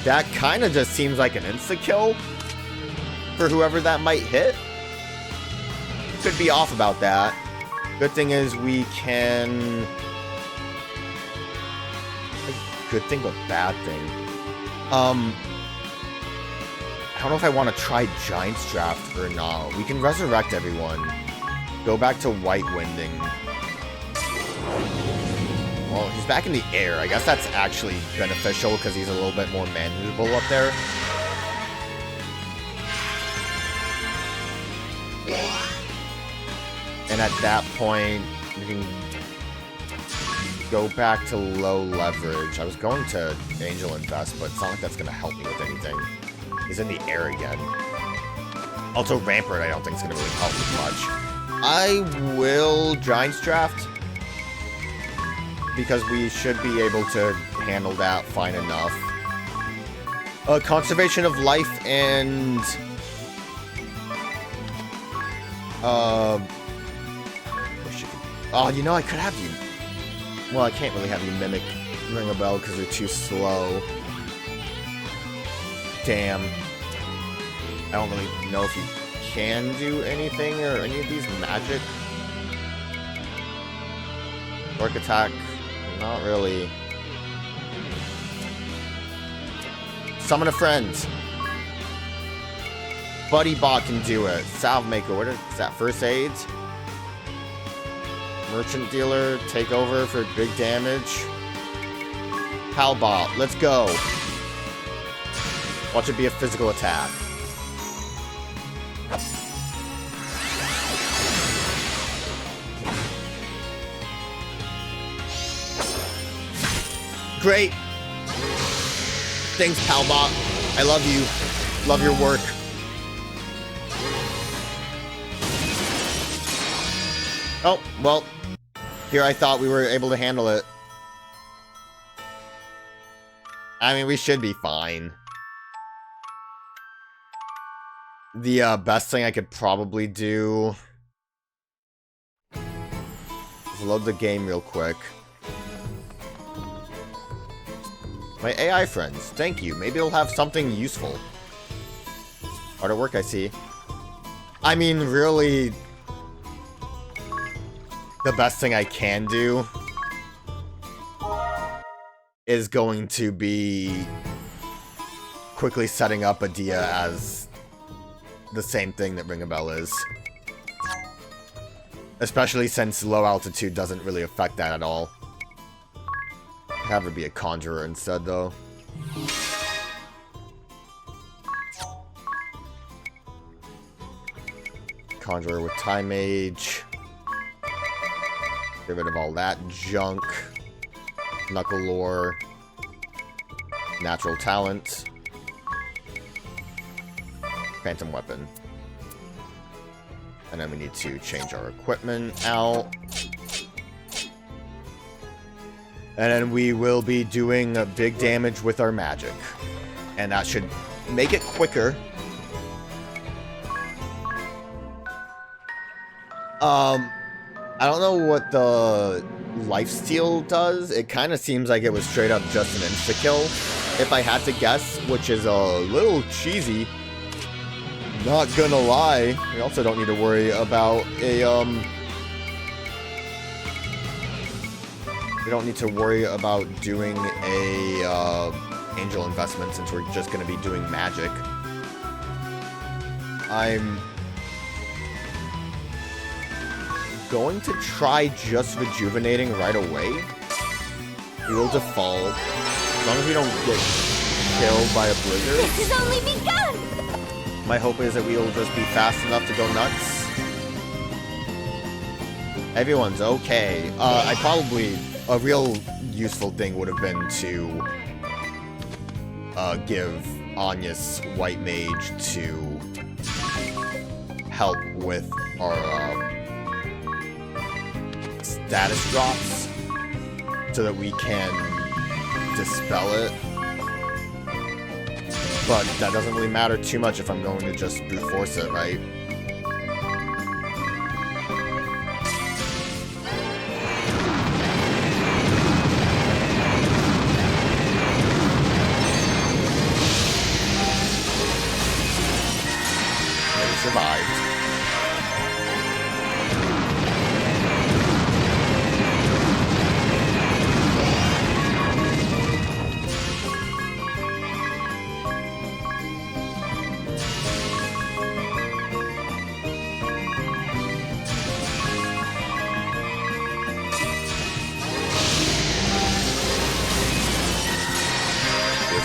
That kind of just seems like an insta-kill for whoever that might hit. Could be off about that. Good thing is we can... Good thing, but bad thing. I don't know if I want to try Giant's Draft or not. We can resurrect everyone. Go back to White Winding. Well, he's back in the air. I guess that's actually beneficial because he's a little bit more manageable up there. And at that point, we can go back to low leverage. I was going to Angel Invest, but it's not like that's going to help me with anything. He's in the air again. Also, Rampart I don't think is going to really help me much. I will Giant's Draft, because we should be able to handle that fine enough. Conservation of life and... Oh, you know, I could have you... Well, I can't really have you Mimic Ring a Bell because they're too slow. Damn. I don't really know if you can do anything or any of these magic. Orc attack, not really. Summon a friend. Buddy Bot can do it. Salve Maker, what is that? First aid? Merchant Dealer, take over for big damage. Palbot, let's go. Watch it be a physical attack. Great. Thanks, Palbot. I love you. Love your work. Oh, well. Here I thought we were able to handle it. I mean, we should be fine. The best thing I could probably do is load the game real quick. My AI friends, thank you. Maybe it'll have something useful. Hard at work, I see. I mean, really, the best thing I can do is going to be quickly setting up Adia as the same thing that Ring a Bell is. Especially since low altitude doesn't really affect that at all. Have her be a conjurer instead, though. Conjurer with Time Mage. Get rid of all that junk. Knuckle Lore. Natural Talent. Phantom Weapon. And then we need to change our equipment out. And then we will be doing big damage with our magic. And that should make it quicker. I don't know what the lifesteal does. It kind of seems like it was straight up just an insta-kill, if I had to guess, which is a little cheesy. Not gonna lie. We also don't need to worry about a, we don't need to worry about doing a, angel investment since we're just gonna be doing magic. I'm going to try just rejuvenating right away. We will default. As long as we don't get killed by a blizzard. This has only begun! My hope is that we will just be fast enough to go nuts. Everyone's okay. I probably... A real useful thing would have been to give Agnès White Mage to help with our status drops so that we can dispel it. But that doesn't really matter too much if I'm going to just brute force it, right? They survived.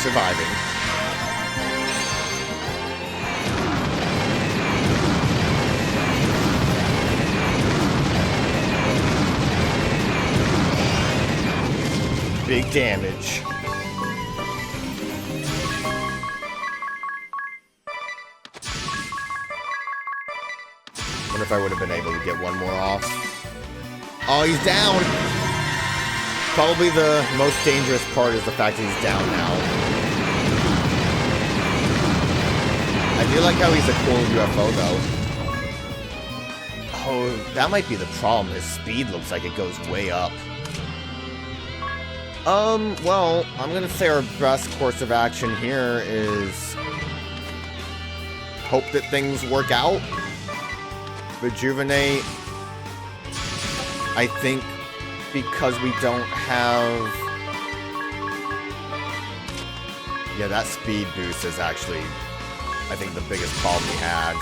Surviving. Big damage. Wonder if I would have been able to get one more off. Oh, he's down! Probably the most dangerous part is the fact that he's down now. I do like how he's a cool UFO, though. Oh, that might be the problem. His speed looks like it goes way up. Well, I'm gonna say our best course of action here is hope that things work out. Rejuvenate. I think because we don't have... Yeah, that speed boost is actually, I think, the biggest problem we had.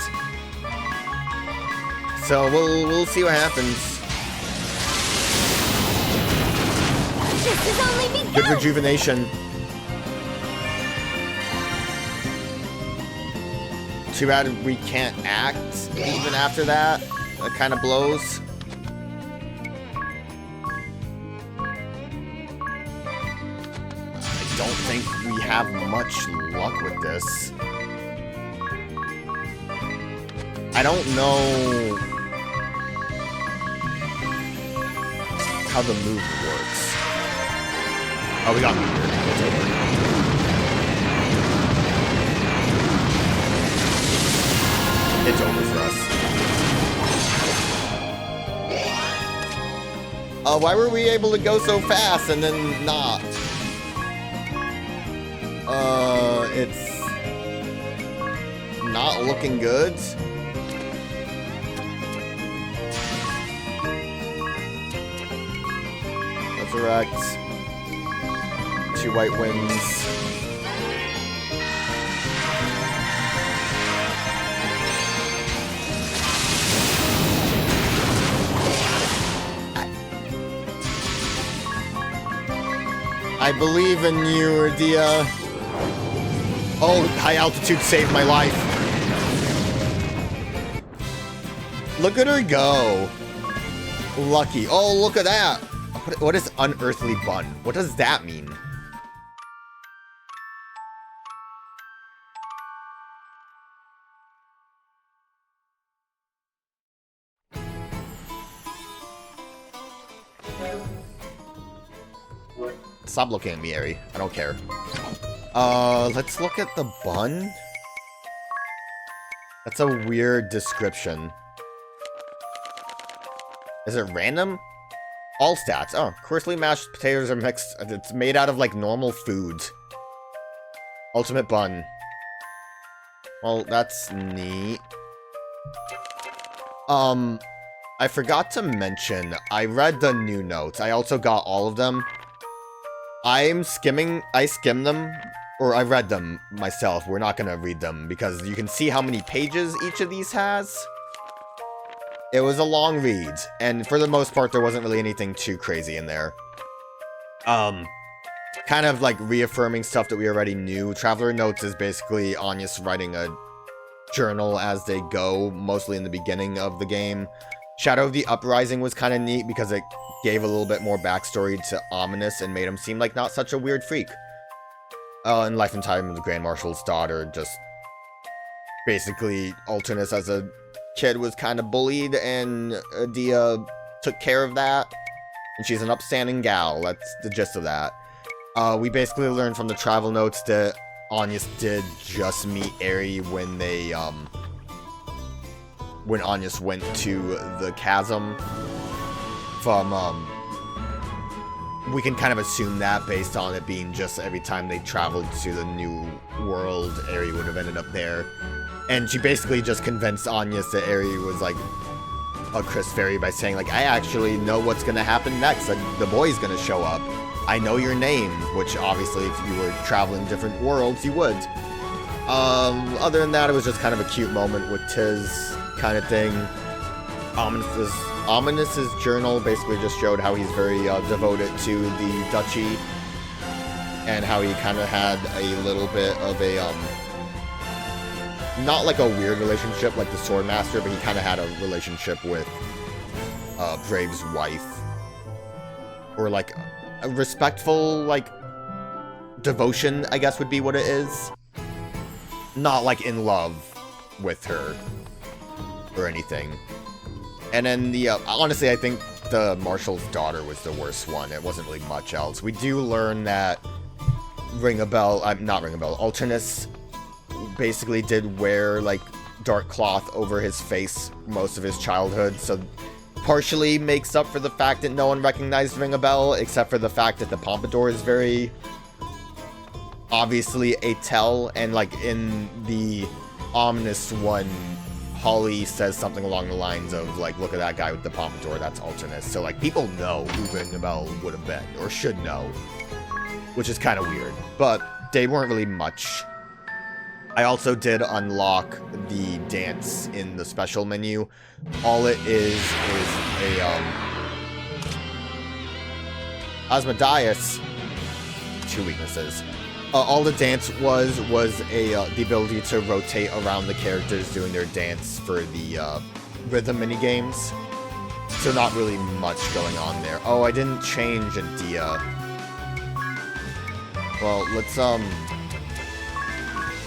So we'll see what happens. This has only begun! Good rejuvenation. Too bad we can't act even after that. That kind of blows. I don't think we have much luck with this. I don't know how the move works. Oh, we got meteor. It's over. It's over for us. Why were we able to go so fast and then not? It's not looking good. Resurrect. 2 white winds. I believe in you, Dia. Oh, high altitude saved my life. Look at her go. Lucky. Oh, look at that. What is unearthly bun? What does that mean? Stop looking at me, Ari. I don't care. Let's look at the bun. That's a weird description. Is it random? All stats. Oh, coarsely mashed potatoes are mixed. It's made out of, like, normal foods. Ultimate bun. Well, that's neat. I forgot to mention, I read the new notes. I also got all of them. I skimmed them, or I read them myself. We're not gonna read them, because you can see how many pages each of these has. It was a long read, and for the most part, there wasn't really anything too crazy in there. Kind of like reaffirming stuff that we already knew. Traveler Notes is basically Agnès writing a journal as they go, mostly in the beginning of the game. Shadow of the Uprising was kind of neat because it gave a little bit more backstory to Ominous and made him seem like not such a weird freak. And Life and Time of the Grand Marshal's daughter, just basically Alternus as a kid was kind of bullied, and Dia took care of that. And she's an upstanding gal. That's the gist of that. We basically learned from the travel notes that Agnès did just meet Eri when they, when Agnès went to the chasm. We can kind of assume that based on it being just every time they traveled to the new world, Eri would have ended up there. And she basically just convinced Agnès that Eri was like a Chris Fairy by saying, like, I actually know what's gonna happen next. Like, the boy's gonna show up. I know your name, which obviously if you were traveling different worlds, you would. Other than that, it was just kind of a cute moment with Tiz kind of thing. Ominous's journal basically just showed how he's very devoted to the duchy, and how he kind of had a little bit of a, not like a weird relationship like the Swordmaster, but he kind of had a relationship with Brave's wife. Or like a respectful, like, devotion, I guess would be what it is. Not like in love with her or anything. And then the, honestly, I think the Marshal's daughter was the worst one. It wasn't really much else. We do learn that Alternus basically did wear, like, dark cloth over his face most of his childhood, so partially makes up for the fact that no one recognized Ring a Bell, except for the fact that the pompadour is very obviously a tell, and, like, in the ominous one, Holly says something along the lines of, like, look at that guy with the pompadour, that's Alternus. So, like, people know who Ring a Bell would have been, or should know, which is kind of weird, but they weren't really much. I also did unlock the dance in the special menu. All it is a, Asmodeus, 2 weaknesses. All the dance was the ability to rotate around the characters doing their dance for the, rhythm minigames. So not really much going on there. Oh, I didn't change a Dia. Well, let's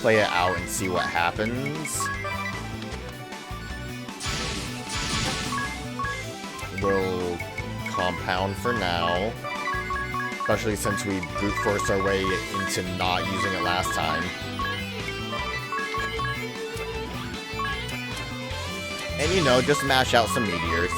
play it out and see what happens. We'll compound for now. Especially since we brute forced our way into not using it last time. And you know, just mash out some meteors.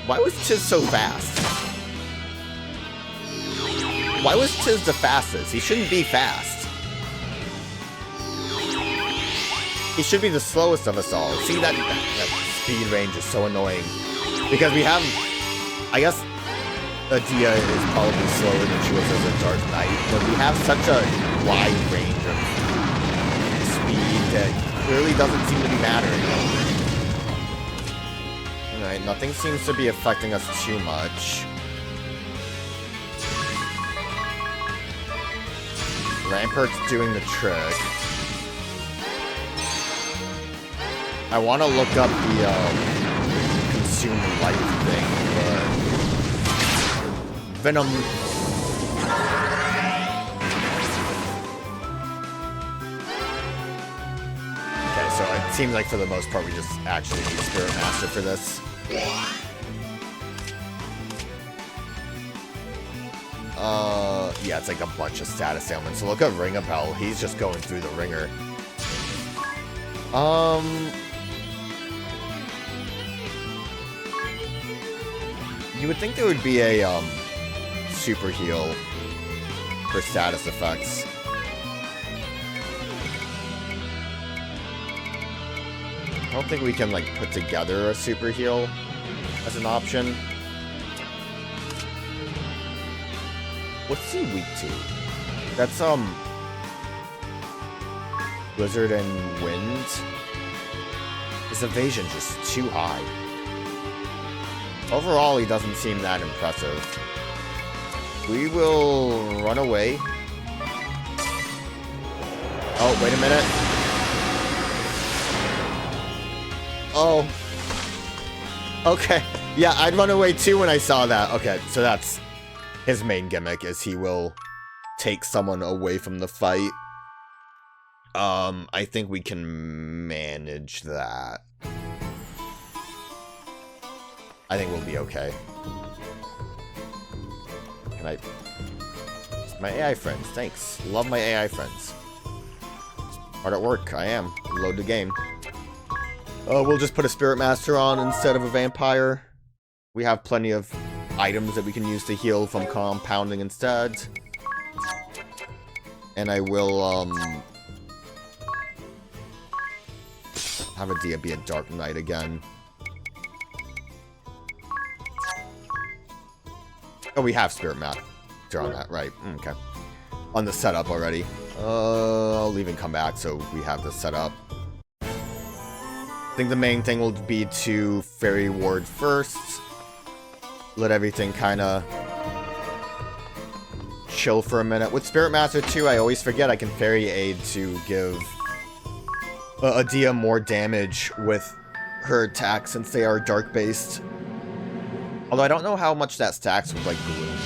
Why was Tiz so fast? Why was Tiz the fastest? He shouldn't be fast. He should be the slowest of us all. See, that speed range is so annoying. Because we have... I guess Adia is probably slower than she was as a Dark Knight, but we have such a wide range of speed that clearly doesn't seem to be mattering. Alright, nothing seems to be affecting us too much. Rampart's doing the trick. I want to look up the consume life thing, but Venom. Okay, so it seems like for the most part we just actually need Spirit Master for this. Yeah, it's like a bunch of status ailments. So look at Ring a Bell. He's just going through the ringer. You would think there would be a, super heal for status effects. I don't think we can, like, put together a super heal as an option. What's he weak to? That's, Blizzard and Wind. His evasion just too high. Overall, he doesn't seem that impressive. We will run away. Oh, wait a minute. Oh. Okay. Yeah, I'd run away too when I saw that. Okay, so that's his main gimmick, is he will take someone away from the fight. I think we can manage that. I think we'll be okay. Can I... My AI friends, thanks. Love my AI friends. Hard at work, I am. Load the game. Oh, we'll just put a Spirit Master on instead of a Vampire. We have plenty of items that we can use to heal from compounding instead. And I will, have Adia be a Dark Knight again. Oh, we have Spirit Master on that, right. Okay. On the setup already. I'll leave and come back so we have this set up. I think the main thing will be to Fairy Ward first. Let everything kind of chill for a minute. With Spirit Master 2, I always forget I can Fairy Aid to give Adia more damage with her attacks since they are dark-based. Although I don't know how much that stacks with, like, Gloom.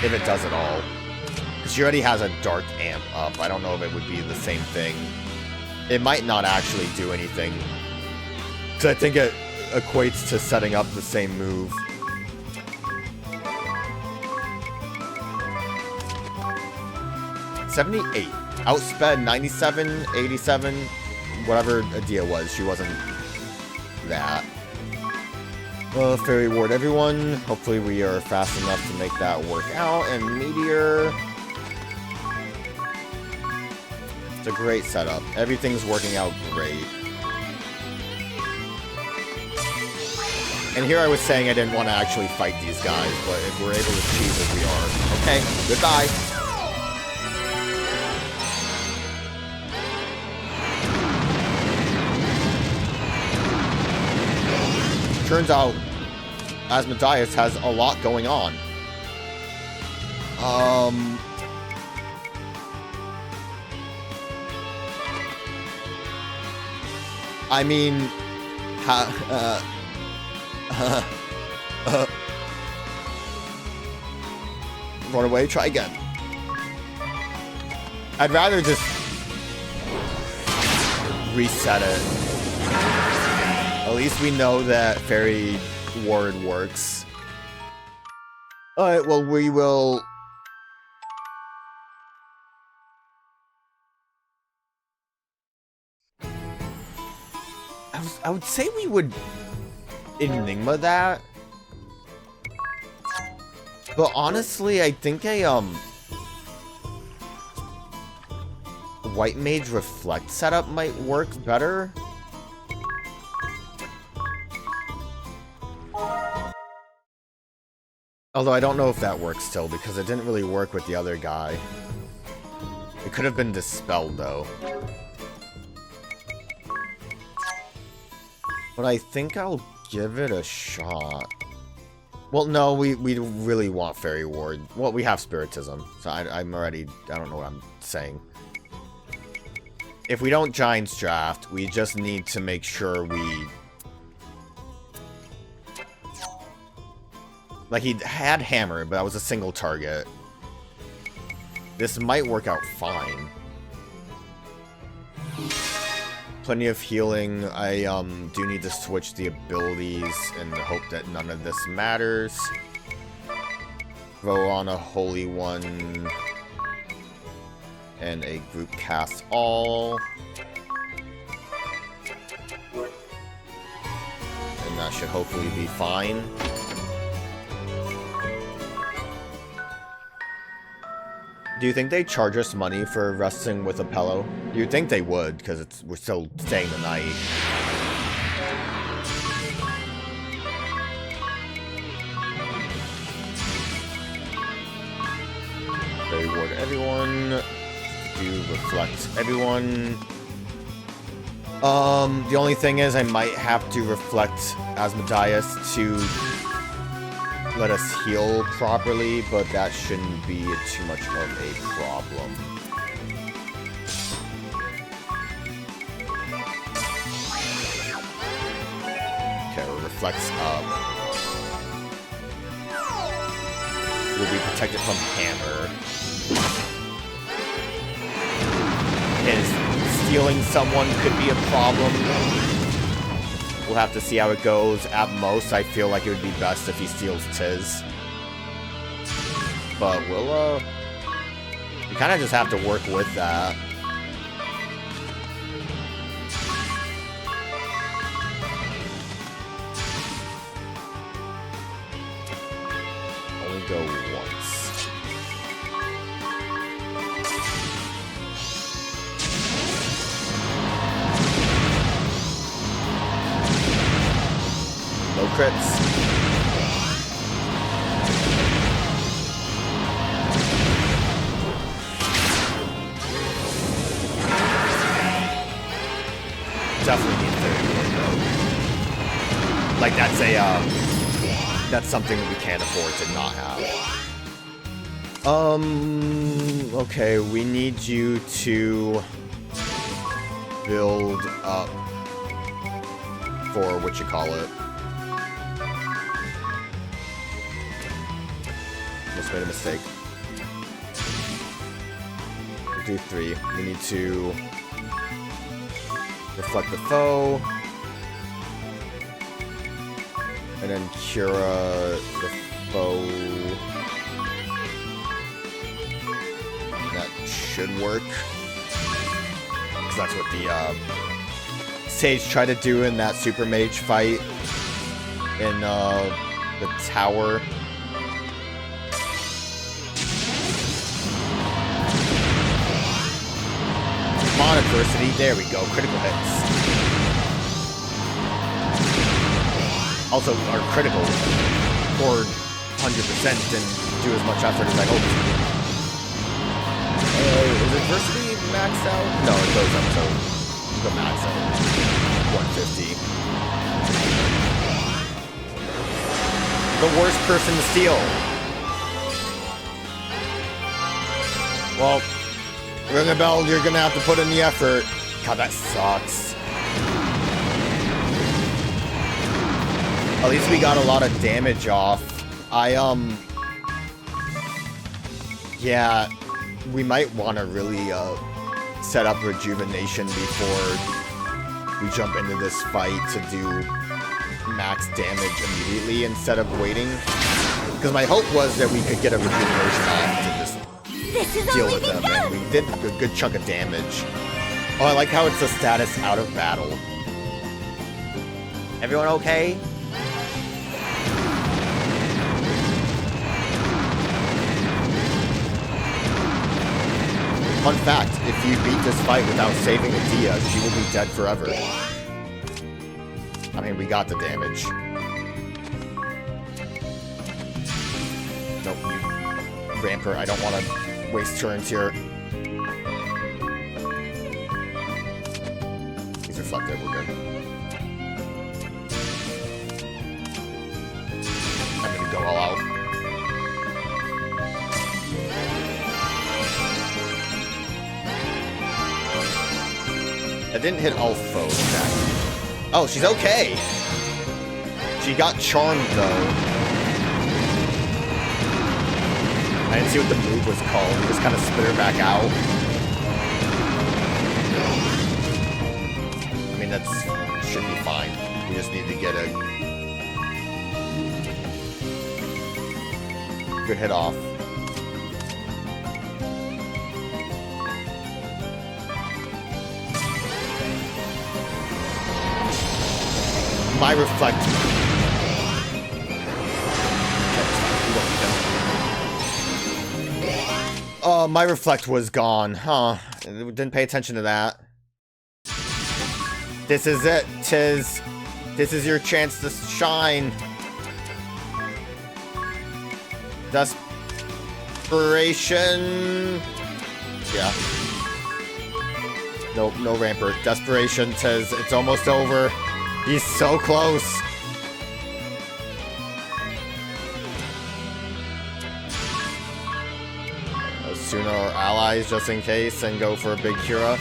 If it does at all. Because she already has a Dark Amp up. I don't know if it would be the same thing. It might not actually do anything. Because I think it equates to setting up the same move. $78. Outsped 97, 87, whatever Adia was. She wasn't that. Fairy Ward everyone. Hopefully we are fast enough to make that work out. And Meteor. It's a great setup. Everything's working out great. And here I was saying I didn't want to actually fight these guys, but if we're able to cheese it, we are. Okay, goodbye. Turns out, Asmodeus has a lot going on. I mean, Run away, try again. I'd rather just reset it. At least we know that Fairy Ward works. Alright, well, we will... I would say we would Enigma that. But honestly, I think a White Mage Reflect setup might work better. Although I don't know if that works still, because it didn't really work with the other guy. It could have been dispelled, though. But I think I'll give it a shot. Well, no, we really want Fairy Ward. Well, we have Spiritism, so I'm already... I don't know what I'm saying. If we don't Giant's Draft, we just need to make sure we... Like, he had Hammer, but that was a single target. This might work out fine. Plenty of healing. I do need to switch the abilities and hope that none of this matters. Throw on a Holy One. And a group cast all. And that should hopefully be fine. Do you think they charge us money for resting with a pillow? You'd think they would, because we're still staying the night. Reward everyone. Do reflect everyone. The only thing is I might have to reflect Asmodeus to let us heal properly, but that shouldn't be too much of a problem. Okay, we'll reflex up. We'll be protected from Hammer. Stealing someone could be a problem. We'll have to see how it goes. At most, I feel like it would be best if he steals Tiz. But we'll, we kind of just have to work with that. Only go once. No crits. Definitely need Fairy Ward though. Like that's something that we can't afford to not have. Okay, we need you to build up for what you call it. Almost made a mistake. We'll do 3. We need to reflect the foe. And then Cura the foe. That should work. Because that's what the Sage tried to do in that Super Mage fight in the tower. Come on, adversity. There we go. Critical hits. Also, our critical for 100% didn't do as much effort as I hoped. Is adversity maxed out? No, it goes up to the max out. 150. The worst person to steal. Well, ring a bell, you're gonna have to put in the effort. God, that sucks. At least we got a lot of damage off. Yeah, we might want to really, set up rejuvenation before we jump into this fight to do max damage immediately instead of waiting. Because my hope was that we could get a rejuvenation off to just deal with them, and we did a good chunk of damage. Oh, I like how it's a status out of battle. Everyone okay? Fun fact, if you beat this fight without saving Adia, she will be dead forever. I mean, we got the damage. Nope, you ramper, I don't want to waste turns here. He's reflective, we're good. I'm gonna go all out. I didn't hit all foes back. Oh, she's okay. She got charmed, though. I didn't see what the move was called. We just kind of spit her back out. I mean, that should be fine. We just need to get a good hit off. My reflect. Oh, my reflect was gone, huh? Didn't pay attention to that. This is it, Tiz. This is your chance to shine. Desperation. Yeah. Nope, no ramper. Desperation, Tiz. It's almost over. He's so close. Sooner our allies just in case and go for a big Cura.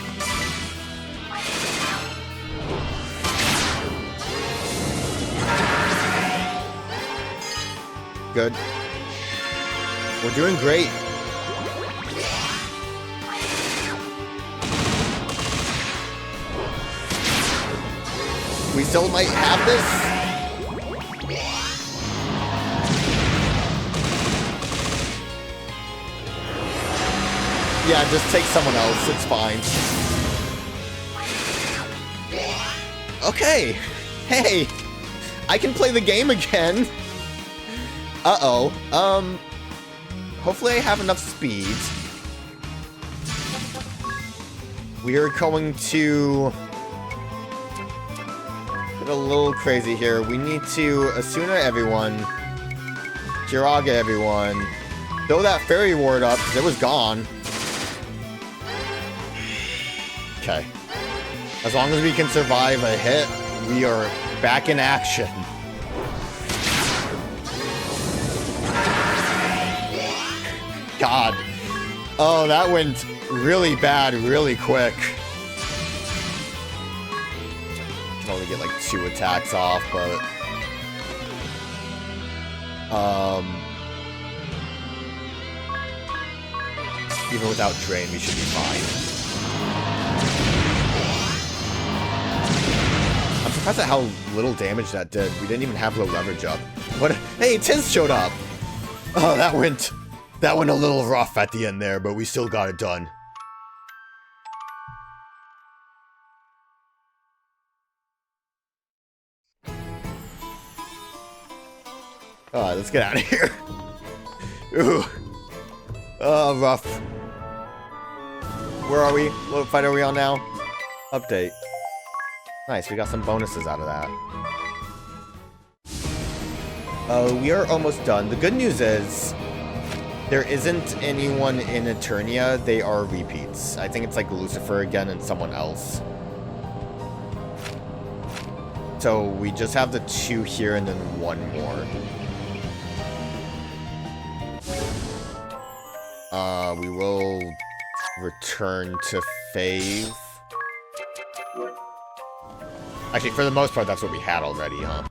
Good. We're doing great. We still might have this. Yeah, just take someone else. It's fine. Okay. Hey, I can play the game again. Uh-oh. Hopefully I have enough speed. We are going to get a little crazy here. We need to Asuna everyone, Kiraga everyone, throw that fairy ward up because it was gone. Okay. As long as we can survive a hit, we are back in action. God. Oh, that went really bad really quick. Can only get like 2 attacks off, but even without drain, we should be fine. I'm surprised at how little damage that did. We didn't even have the leverage up. But hey, Tiz showed up. Oh, that went a little rough at the end there, but we still got it done. Alright, let's get out of here. Ooh. Oh, rough. Where are we? What fight are we on now? Update. Nice, we got some bonuses out of that. We are almost done. The good news is there isn't anyone in Eternia. They are repeats. I think it's like Lucifer again and someone else. So we just have the 2 here and then 1 more. We will return to Fave. Actually, for the most part, that's what we had already, huh?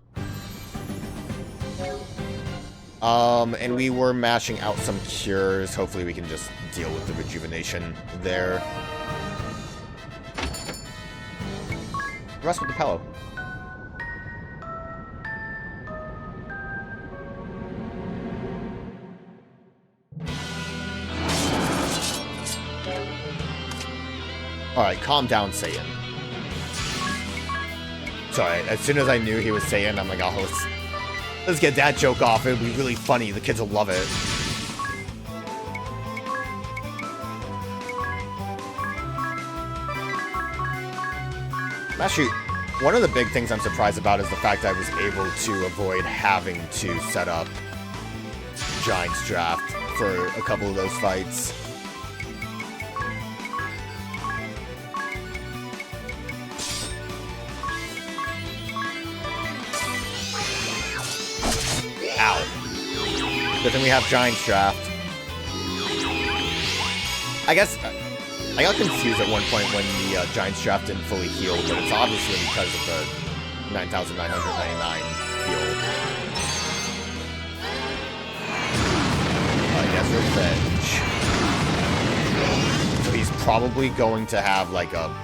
And we were mashing out some cures. Hopefully we can just deal with the rejuvenation there. Rest with the pillow. Alright, calm down, Saiyan. Sorry, as soon as I knew he was Saiyan, I'm like, oh, let's get that joke off. It would be really funny. The kids will love it. Actually, one of the big things I'm surprised about is the fact that I was able to avoid having to set up Giant's Draft for a couple of those fights. Ow. But then we have Giant's Draft. I guess I got confused at one point when the Giant's Draft didn't fully heal, but it's obviously because of the 9,999 heal. I guess Revenge. So he's probably going to have like a...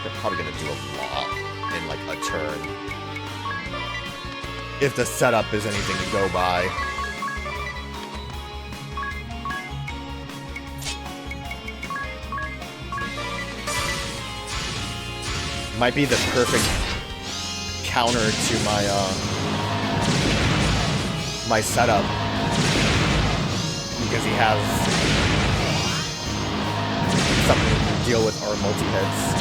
They're probably going to do a lot in like a turn. If the setup is anything to go by. Might be the perfect counter to my my setup, because he has something to deal with our multi-hits.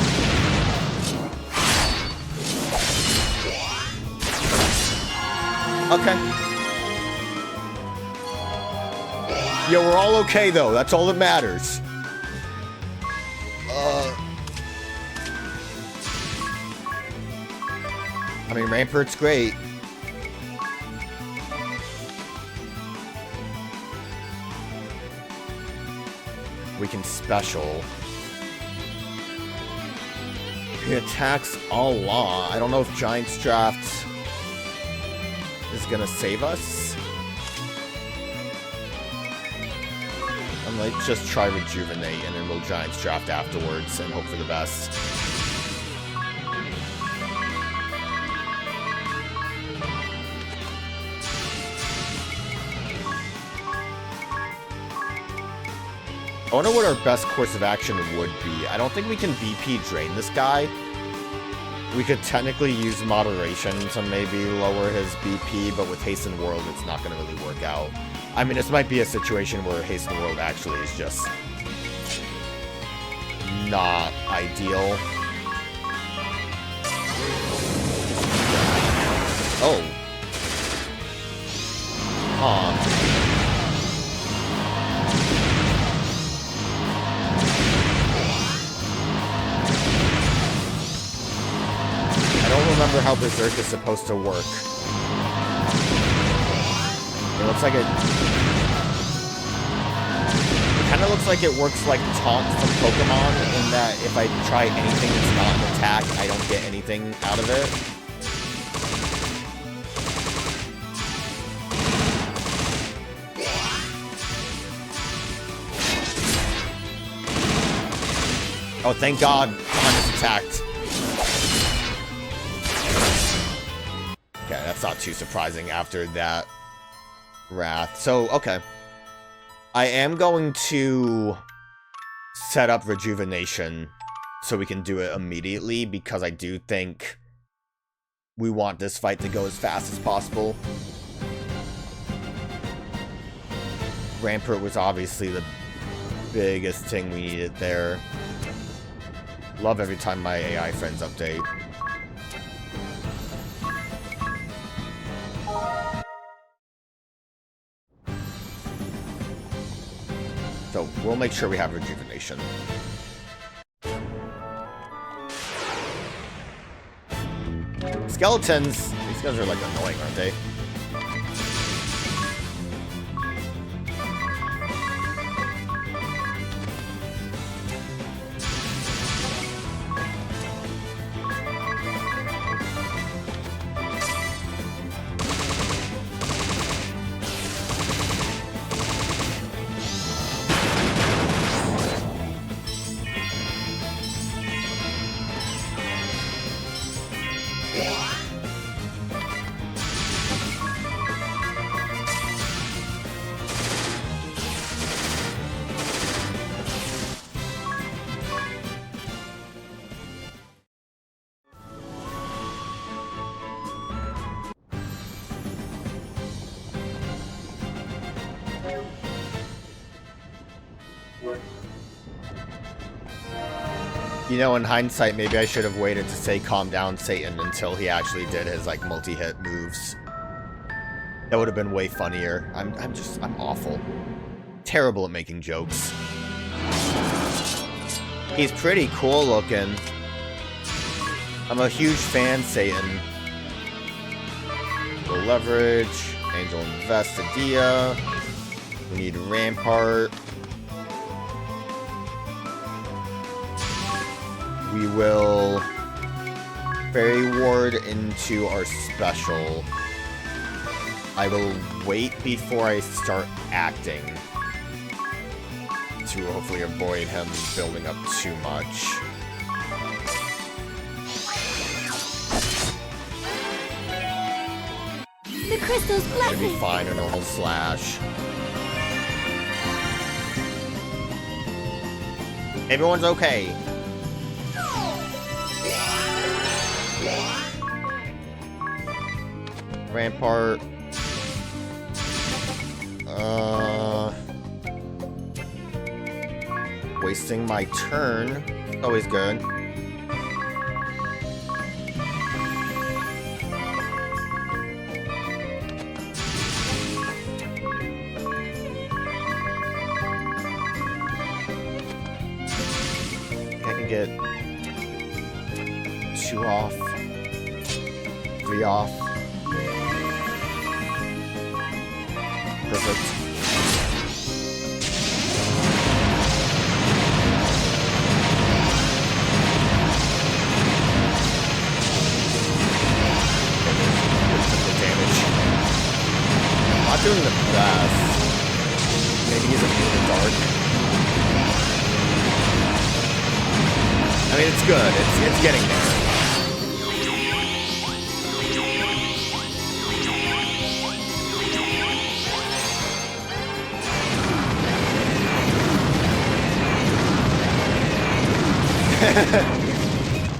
Okay. Yeah, we're all okay though. That's all that matters. I mean, Rampart's great. We can special. He attacks Allah. I don't know if Giant's Draft is gonna save us. I might just try Rejuvenate and then we'll Giant's Draft afterwards and hope for the best. I wonder what our best course of action would be. I don't think we can BP drain this guy. We could technically use Moderation to maybe lower his BP, but with Hasten World, it's not going to really work out. I mean, this might be a situation where Hasten World actually is just not ideal. Oh. Huh. I don't remember how Berserk is supposed to work. It looks like it kind of looks like it works like Taunt from Pokemon, in that if I try anything that's not an attack, I don't get anything out of it. Oh, thank God, I'm attacked. Okay, that's not too surprising after that Wrath. So, okay. I am going to set up Rejuvenation so we can do it immediately, because I do think we want this fight to go as fast as possible. Rampart was obviously the biggest thing we needed there. Love every time my AI friends update. So we'll make sure we have Rejuvenation. Skeletons, these guys are like annoying, aren't they? You know, in hindsight, maybe I should have waited to say calm down, Satan, until he actually did his, like, multi-hit moves. That would have been way funnier. I'm awful. Terrible at making jokes. He's pretty cool looking. I'm a huge fan, Satan. We'll leverage. Angel Investidia. We need Rampart. We will Fairy Ward into our special. I will wait before I start acting to hopefully avoid him building up too much. The crystal's It'll blessing. be fine, a normal slash. Everyone's okay. Rampart. Wasting my turn. Always good. I can get 2 off. 3 off. Perfect. Not doing the best. Maybe he's immune to dark. I mean, it's good. It's getting there.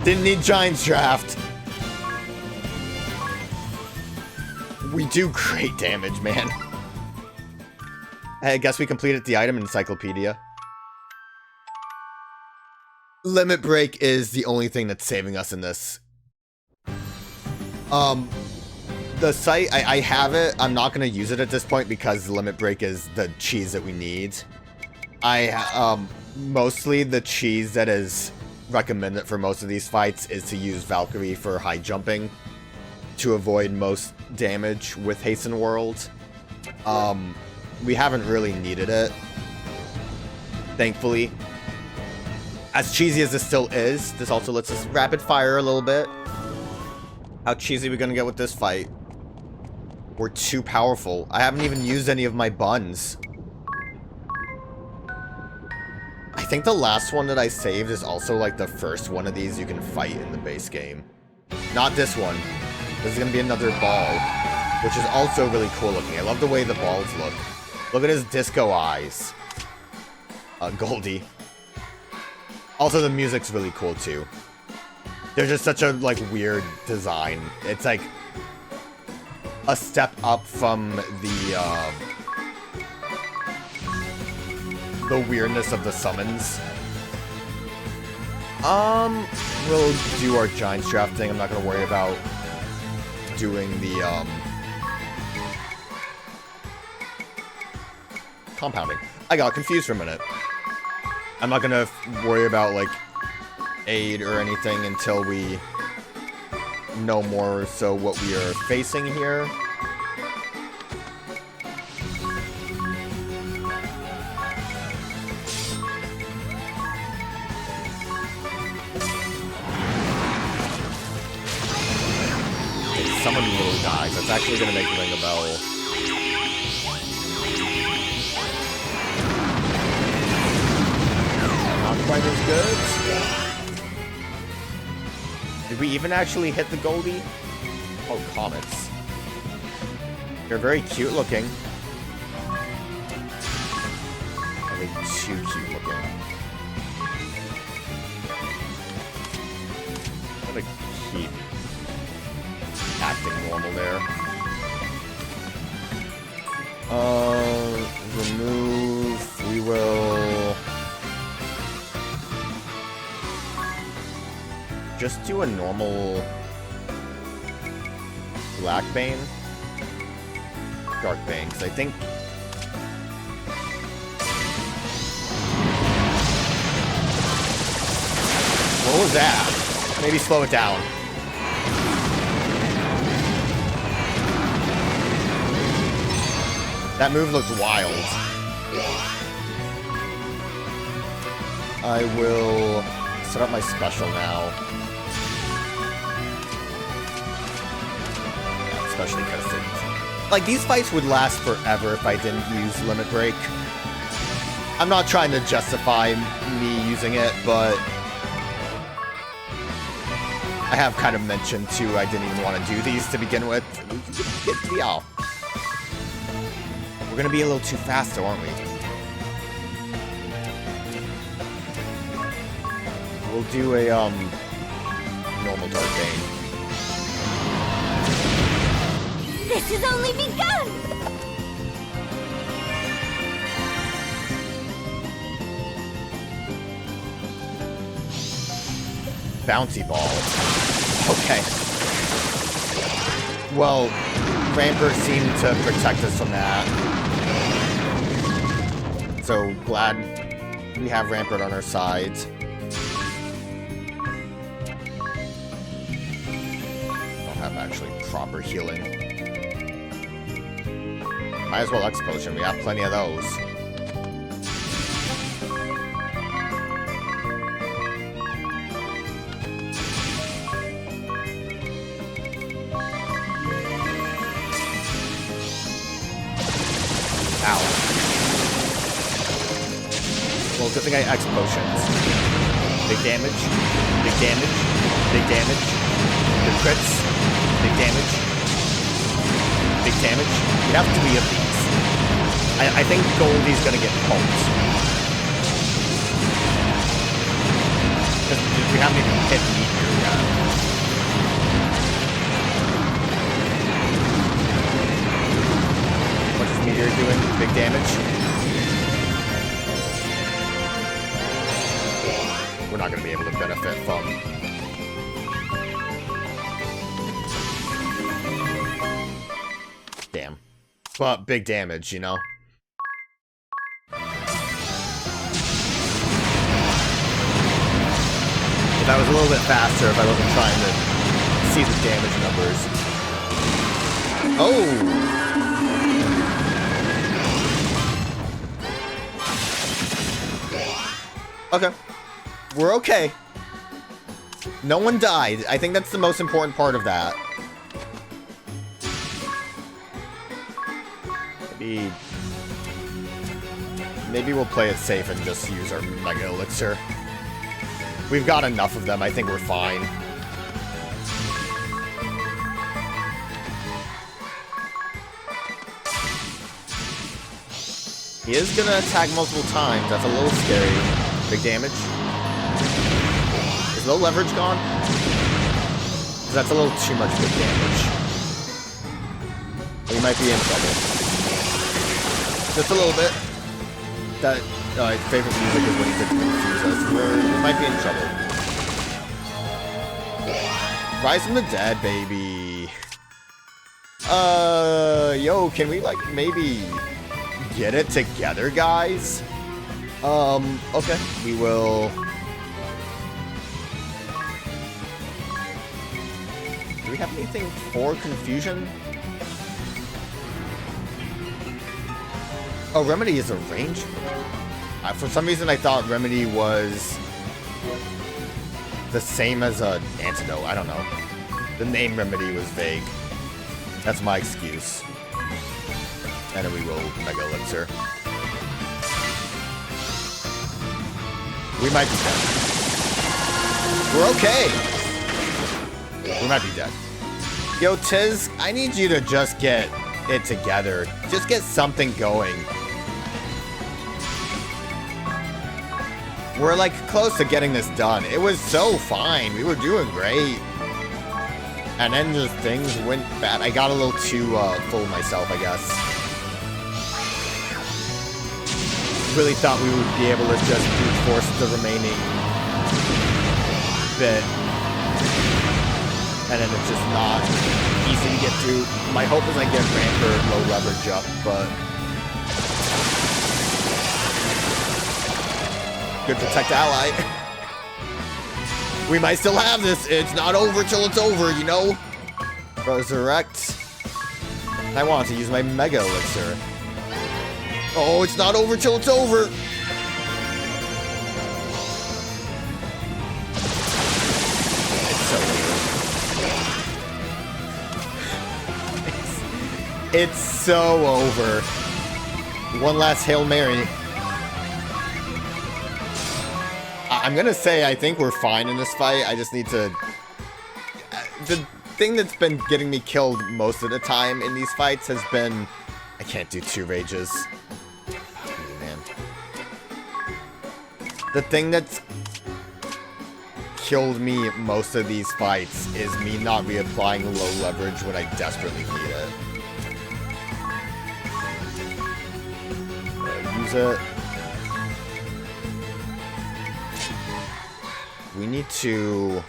Didn't need Giant's Draft. We do great damage, man. I guess we completed the item encyclopedia. Limit Break is the only thing that's saving us in this. The site, I have it. I'm not going to use it at this point because Limit Break is the cheese that we need. Mostly the cheese that is recommended for most of these fights is to use Valkyrie for high jumping to avoid most damage with Hasten World. We haven't really needed it, thankfully. As cheesy as this still is, this also lets us rapid fire a little bit. How cheesy are we gonna get with this fight? We're too powerful. I haven't even used any of my buns. I think the last one that I saved is also like the first one of these you can fight in the base game. Not this one. This is gonna be another ball, which is also really cool looking. I love the way the balls look. Look at his disco eyes. Goldie. Also, the music's really cool too. They're just such a like weird design. It's like a step up from the weirdness of the summons. We'll do our Giant's Draft thing. I'm not gonna worry about doing the compounding. I got confused for a minute. I'm not gonna worry about like aid or anything until we know more so what we are facing here. Summon little guys. That's actually gonna make me ring a bell. Not quite as good. Did we even actually hit the Goldie? Oh, comets. They're very cute looking. Are they too cute looking? I'm gonna keep acting normal there. Remove. We will just do a normal Black Bane? Dark Bane, because I think... What was that? Maybe slow it down. That move looked wild. I will set up my special now. Yeah, especially because it's... Like, these fights would last forever if I didn't use Limit Break. I'm not trying to justify me using it, but... I have kind of mentioned, too, I didn't even want to do these to begin with. Yeah. We're gonna be a little too fast, though, aren't we? We'll do a, normal Dark Bane. This has only begun! Bouncy ball. Okay. Well, Rampart seemed to protect us from that. So, glad we have Rampart on our side. Don't have actually proper healing. Might as well X Potion. We have plenty of those. Ow. Well, good thing I X Potions. Big damage. Big damage. Big damage. Good crits. Big damage. Big damage. We have 3 of these. I think Goldie's gonna get poked. Because we haven't even hit Meteor yet. What is Meteor doing? Big damage. We're not going to be able to benefit from. Damn. But big damage, you know? If I was a little bit faster, if I wasn't trying to see the damage numbers. Oh! Okay. We're okay. No one died. I think that's the most important part of that. Maybe we'll play it safe and just use our Mega Elixir. We've got enough of them. I think we're fine. He is gonna attack multiple times. That's a little scary. Big damage. Is low leverage gone? Because that's a little too much big damage. We might be in trouble. Just a little bit. That favorite music is when he could confuse us. We might be in trouble. Rise from the dead, baby. Yo, can we like maybe get it together, guys? Okay. We will... Do we have anything for confusion? Oh, Remedy is a range? For some reason I thought Remedy was the same as an antidote. I don't know. The name Remedy was vague. That's my excuse. And then we will Mega Elixir. We might be dead. We're okay. We might be dead. Yo, Tiz, I need you to just get it together. Just get something going. We're like close to getting this done. It was so fine. We were doing great. And then just things went bad. I got a little too full of myself, I guess. Really thought we would be able to just brute force the remaining bit. and then it's just not easy to get to. My hope is I get Ramper low leverage up, but good protect ally. We might still have this. It's not over till it's over, you know? Resurrect. I want to use my Mega Elixir. Oh, it's not over till it's over. It's so weird. It's so over. One last Hail Mary. I'm gonna say I think we're fine in this fight. I just need to... The thing that's been getting me killed most of the time in these fights has been... I can't do 2 rages. Man. The thing that's killed me most of these fights is me not reapplying low leverage when I desperately need it. Use it. We need to...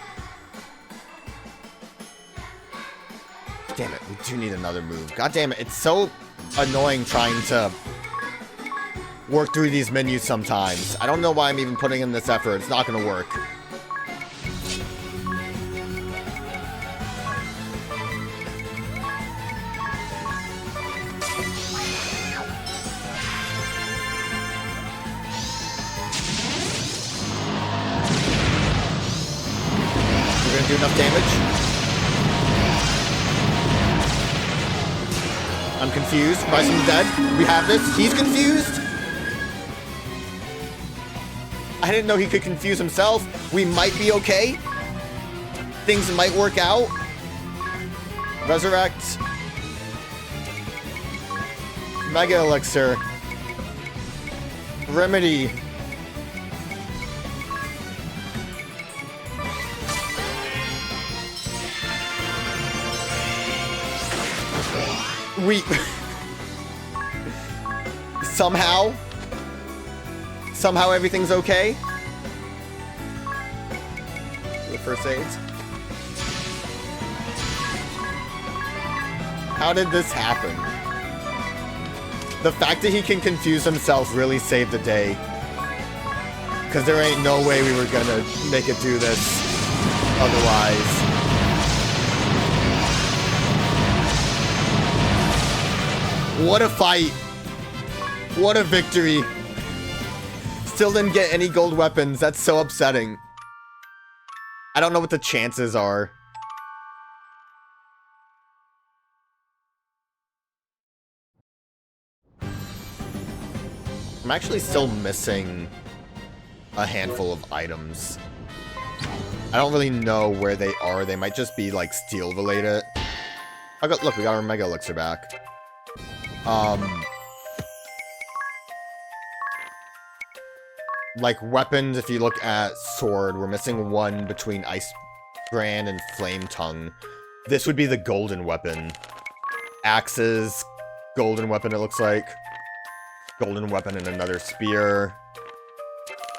Damn it, we do need another move. God damn it, it's so annoying trying to work through these menus sometimes. I don't know why I'm even putting in this effort. It's not gonna work. Do enough damage. I'm confused. Bryson's dead. We have this. He's confused. I didn't know he could confuse himself. We might be okay. Things might work out. Resurrect. Mega Elixir. Remedy. We... Somehow everything's okay. The first aids. How did this happen? The fact that he can confuse himself really saved the day. Because there ain't no way we were gonna make it do this otherwise. What a fight. What a victory. Still didn't get any gold weapons. That's so upsetting. I don't know what the chances are. I'm actually still missing a handful of items. I don't really know where they are. They might just be, like, steel related. Look, we got our Mega Elixir back. Like, weapons, if you look at Sword, we're missing one between Ice Brand and Flame Tongue. This would be the golden weapon. Axes, golden weapon, it looks like. Golden weapon and another spear.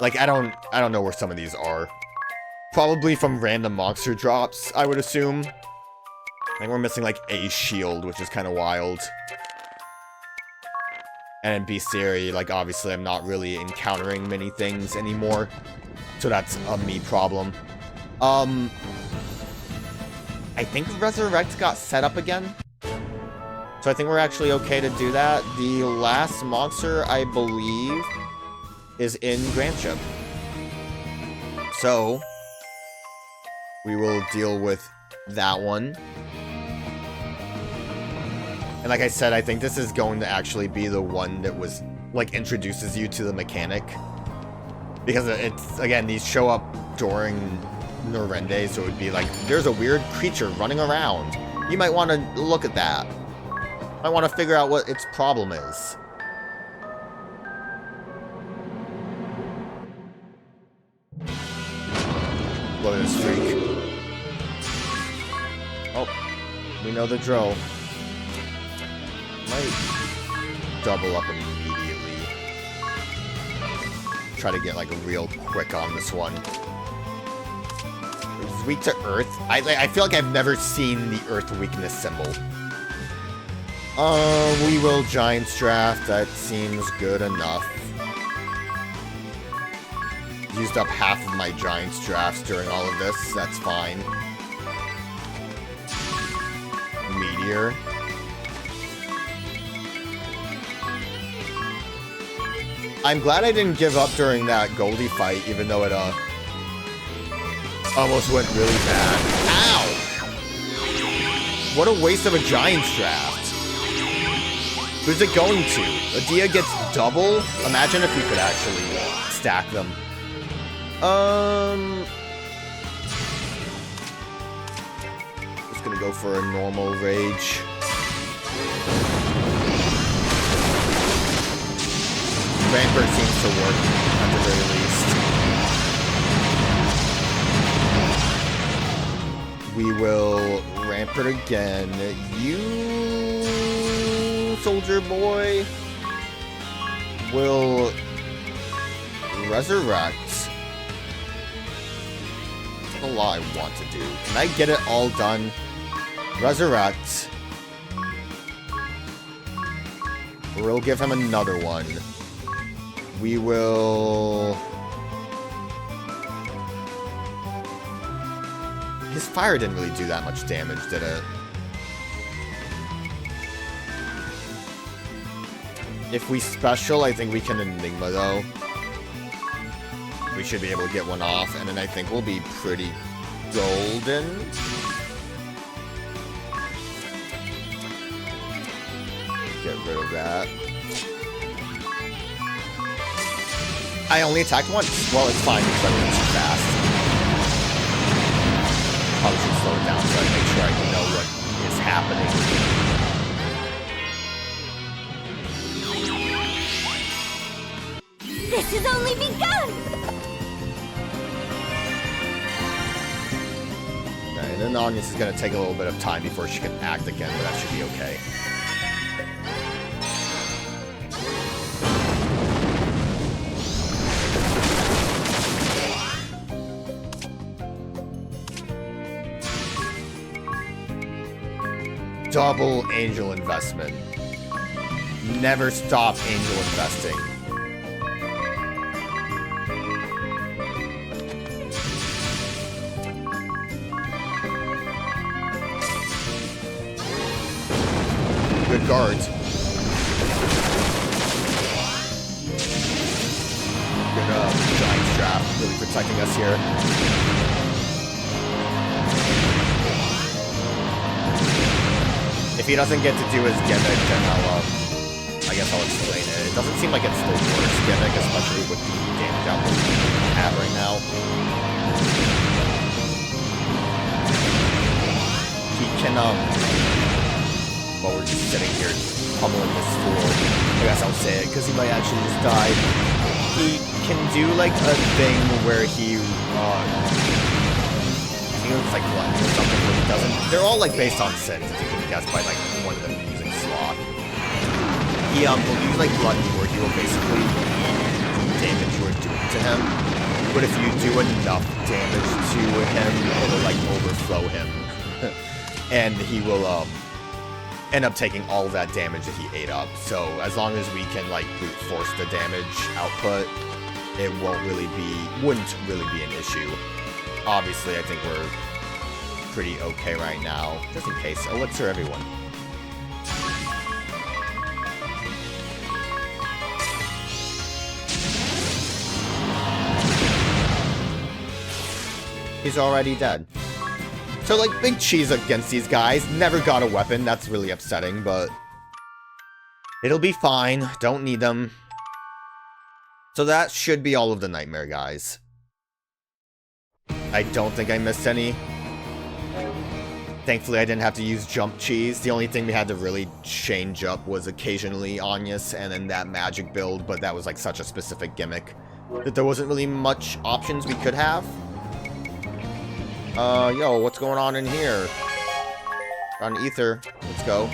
Like, I don't know where some of these are. Probably from random monster drops, I would assume. I think we're missing, like, a shield, which is kind of wild. And in Bestiary, like, obviously I'm not really encountering many things anymore. So that's a me problem. I think Resurrect got set up again. So I think we're actually okay to do that. The last monster, I believe, is in Grand Ship. So we will deal with that one. And like I said, I think this is going to actually be the one that was, like, introduces you to the mechanic. Because it's, again, these show up during Norende, so it would be like, there's a weird creature running around. You might want to look at that. Might want to figure out what its problem is. Blood in a streak. Oh, we know the drill. Might double up immediately. Try to get, like, real quick on this one. weak to earth. I feel like I've never seen the earth weakness symbol. We will Giant's Draft. That seems good enough. Used up half of my Giant's Drafts during all of this. That's fine. Meteor. I'm glad I didn't give up during that Goldie fight, even though it, almost went really bad. Ow! What a waste of a Giant's Draft. Who's it going to? Adia gets double? Imagine if we could actually stack them. Just gonna go for a normal rage. Rampart seems to work at the very least. We will Rampart again. You, soldier boy, will resurrect. That's a lot I want to do. Can I get it all done? Resurrect. We'll give him another one. We will... His fire didn't really do that much damage, did it? If we special, I think we can Enigma, though. We should be able to get one off, and then I think we'll be pretty golden. Get rid of that. I only attacked once. Well, it's fine because I went too fast. Probably should slow it down so I make sure I know what is happening. This has only begun! Alright, and then Agnès is going to take a little bit of time before she can act again, but that should be okay. Double angel investment. Never stop angel investing. Good guards. Good giant strap, really protecting us here. If he doesn't get to do his gimmick, then I guess I'll explain it. It doesn't seem like it's the worst gimmick, especially with the damage output we have right now. He can, while we're just sitting here pummeling this fool, I guess I'll say it, because he might actually just die. He can do, like, a thing where he, I think it's like Gluttony or something where he doesn't. They're all like based on sins, as you can guess by like one of them using Sloth. He will use like Gluttony where he will basically eat damage you are doing to him. But if you do enough damage to him, it'll like overflow him. And he will end up taking all of that damage that he ate up. So as long as we can like brute force the damage output, it wouldn't really be an issue. Obviously, I think we're pretty okay right now. Just in case. Elixir everyone. He's already dead. So, like, big cheese against these guys. Never got a weapon. That's really upsetting, but... it'll be fine. Don't need them. So that should be all of the Nightmare guys. I don't think I missed any. Thankfully, I didn't have to use Jump Cheese. The only thing we had to really change up was occasionally Agnès and then that magic build, but that was like such a specific gimmick that there wasn't really much options we could have. Yo, what's going on in here? On Ether. Let's go.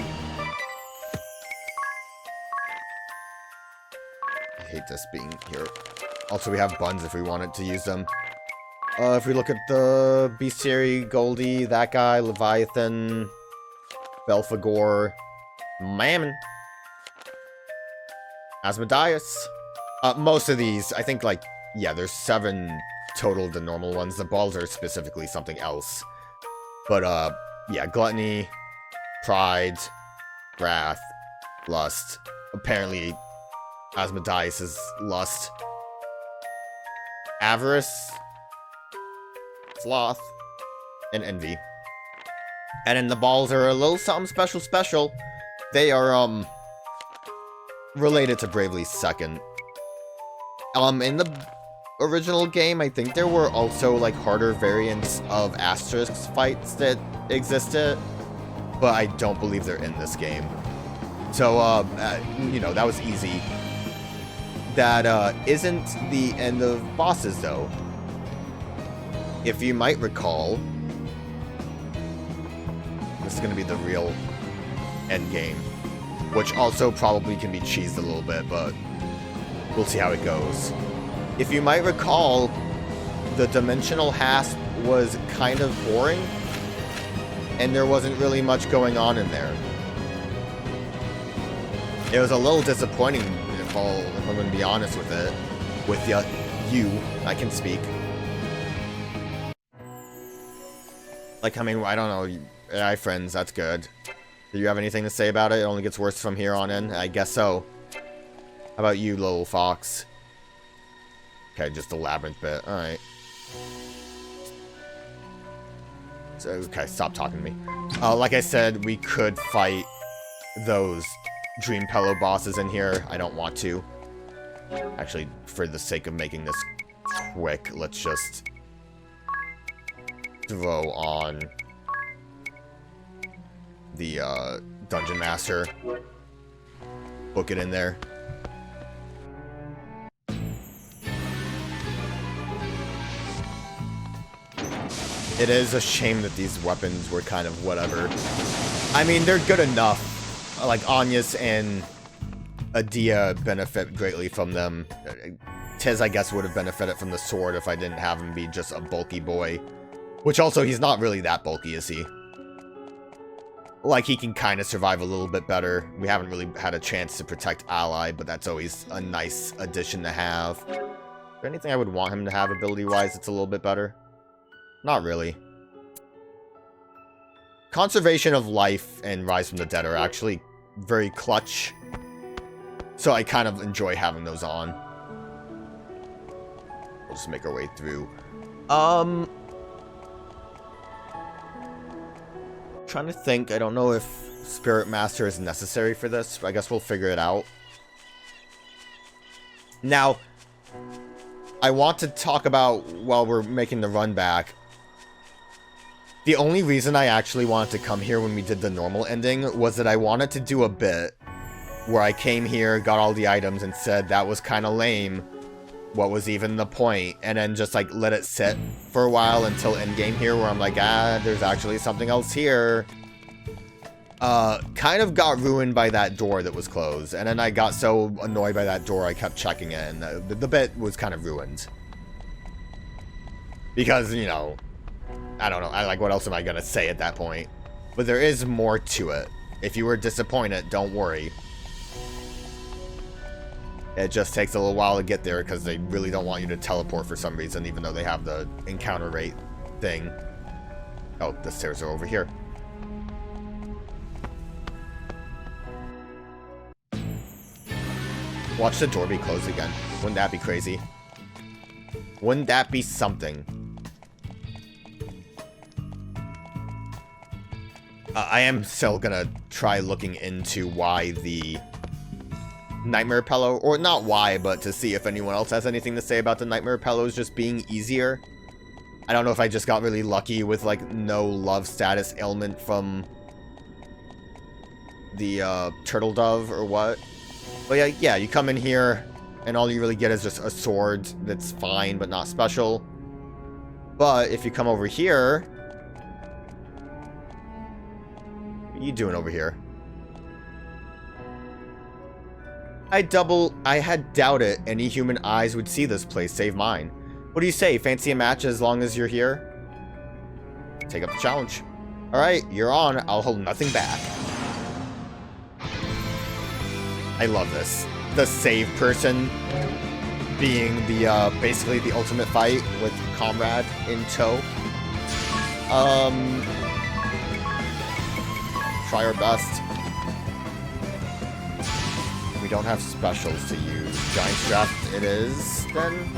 I hate this being here. Also, we have buns if we wanted to use them. If we look at the bestiary, Goldie, that guy, Leviathan, Belphegor, Mammon, Asmodeus. Most of these, I think, like, yeah, there's 7 total of the normal ones. The balls are specifically something else. But, yeah, Gluttony, Pride, Wrath, Lust. Apparently, Asmodeus is Lust. Avarice, Sloth, and Envy. And then the balls are a little something special. They are, related to Bravely's second. In the original game, I think there were also, like, harder variants of asterisk fights that existed, but I don't believe they're in this game. So, you know, that was easy. That, isn't the end of bosses, though. If you might recall, this is gonna be the real end game, which also probably can be cheesed a little bit, but we'll see how it goes. If you might recall, the dimensional hasp was kind of boring, and there wasn't really much going on in there. It was a little disappointing, if I'm going to be honest with it. With you, I can speak. Like, I mean, I don't know. Hi, friends, that's good. Do you have anything to say about it? It only gets worse from here on in? I guess so. How about you, little fox? Okay, just the labyrinth bit. Alright. So, okay, stop talking to me. Like I said, we could fight those Dream Pillow bosses in here. I don't want to. Actually, for the sake of making this quick, let's just throw on the Dungeon Master. Book it in there. It is a shame that these weapons were kind of whatever. I mean, they're good enough. Like, Agnès and Adia benefit greatly from them. Tiz, I guess, would have benefited from the sword if I didn't have him be just a bulky boy. Which also, he's not really that bulky, is he? Like, he can kind of survive a little bit better. We haven't really had a chance to protect Ally, but that's always a nice addition to have. Is there anything I would want him to have ability-wise that's a little bit better? Not really. Conservation of Life and Rise from the Dead are actually very clutch. So I kind of enjoy having those on. We'll just make our way through. Trying to think. I don't know if Spirit Master is necessary for this. I guess we'll figure it out. Now, I want to talk about, while we're making the run back, the only reason I actually wanted to come here when we did the normal ending was that I wanted to do a bit where I came here, got all the items, and said that was kind of lame. What was even the point? And then just, like, let it sit for a while until endgame here, where I'm like, there's actually something else here. Kind of got ruined by that door that was closed. And then I got so annoyed by that door, I kept checking it, and the bit was kind of ruined. Because, you know, I don't know. What else am I gonna say at that point? But there is more to it. If you were disappointed, don't worry. It just takes a little while to get there because they really don't want you to teleport for some reason, even though they have the encounter rate thing. Oh, the stairs are over here. Watch the door be closed again. Wouldn't that be crazy? Wouldn't that be something? I am still gonna try looking into why the Nightmare Pillow, or not why, but to see if anyone else has anything to say about the Nightmare Pillows just being easier. I don't know if I just got really lucky with, like, no love status ailment from the Turtle Dove or what. But yeah, you come in here, and all you really get is just a sword that's fine, but not special. But if you come over here... What are you doing over here? I had doubted any human eyes would see this place, save mine. What do you say? Fancy a match as long as you're here? Take up the challenge. Alright, you're on. I'll hold nothing back. I love this. The save person being the, basically the ultimate fight with Comrade in tow. Try our best. We don't have specials to use. Giant Draft it is, then.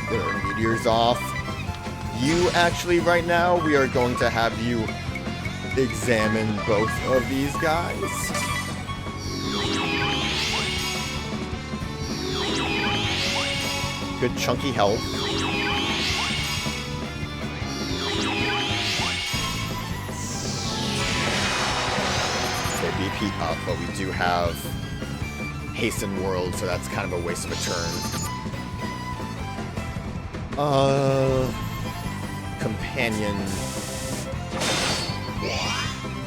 There are meteors off. You actually, right now, we are going to have you examine both of these guys. Good chunky health. Okay, BP up, but we do have Hasten World, so that's kind of a waste of a turn. Companion.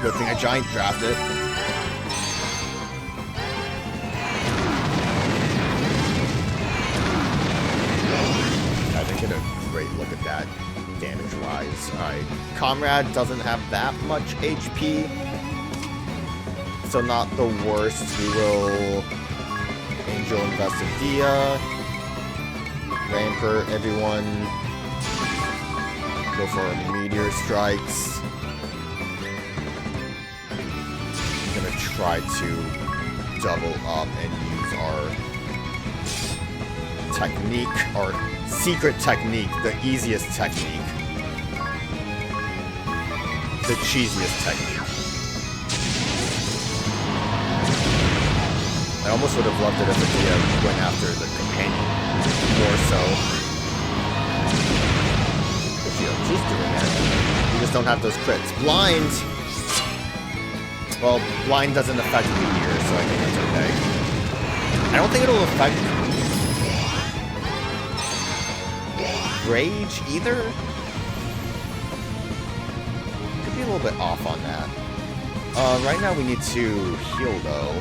Good thing I giant drafted. I didn't get a great look at that damage-wise. Alright, Comrade doesn't have that much HP, so not the worst. We will Angel Investidia. Rampart, everyone. Go for meteor strikes. I'm gonna try to double up and use our technique, our secret technique, the easiest technique. The cheesiest technique. I almost would have loved it if Adia went after the companion more so. She's doing it. We just don't have those crits. Blind! Well, blind doesn't affect meteor, so I think that's okay. I don't think it'll affect rage either. Could be a little bit off on that. Right now we need to heal though.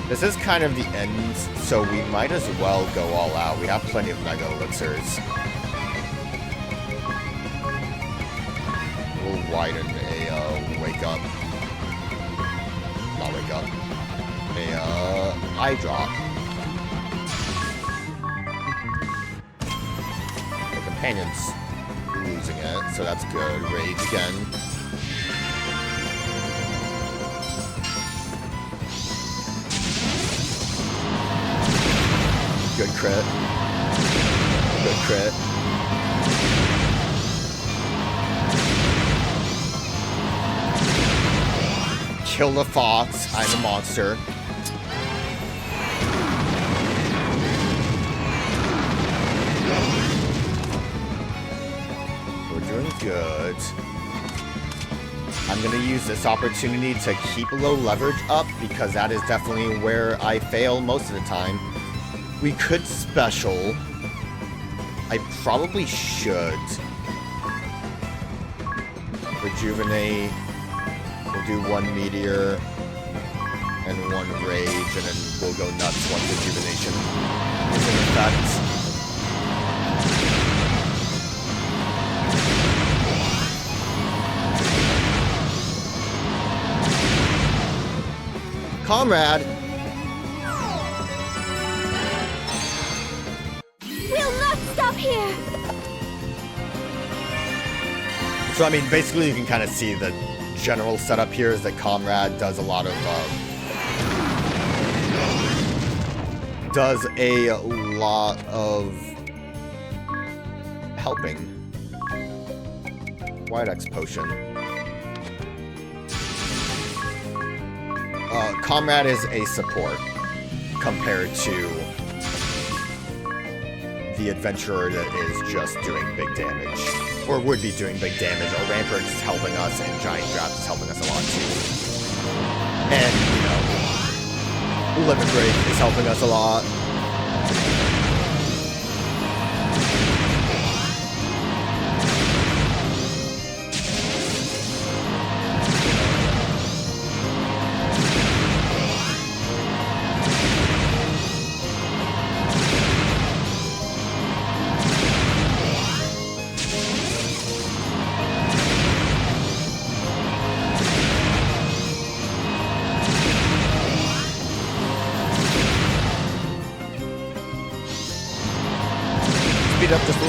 This is kind of the end, so we might as well go all out. We have plenty of Mega Elixirs. We'll widen a wake up. Not wake up. A eye drop. The companion's losing it, so that's good. Rage again. Good crit. Good crit. Kill the fox. I'm a monster. We're doing good. I'm going to use this opportunity to keep low leverage up because that is definitely where I fail most of the time. We could special. I probably should. Rejuvenate. We'll do one meteor and one rage, and then we'll go nuts once rejuvenation is in effect. Comrade! Here. So, I mean, basically you can kind of see the general setup here is that Comrade does a lot of, helping. White X potion. Comrade is a support compared to the adventurer that is just doing big damage, or would be doing big damage. Our Rampart is helping us, and Giant Draft is helping us a lot too. And, you know, Limit Break is helping us a lot.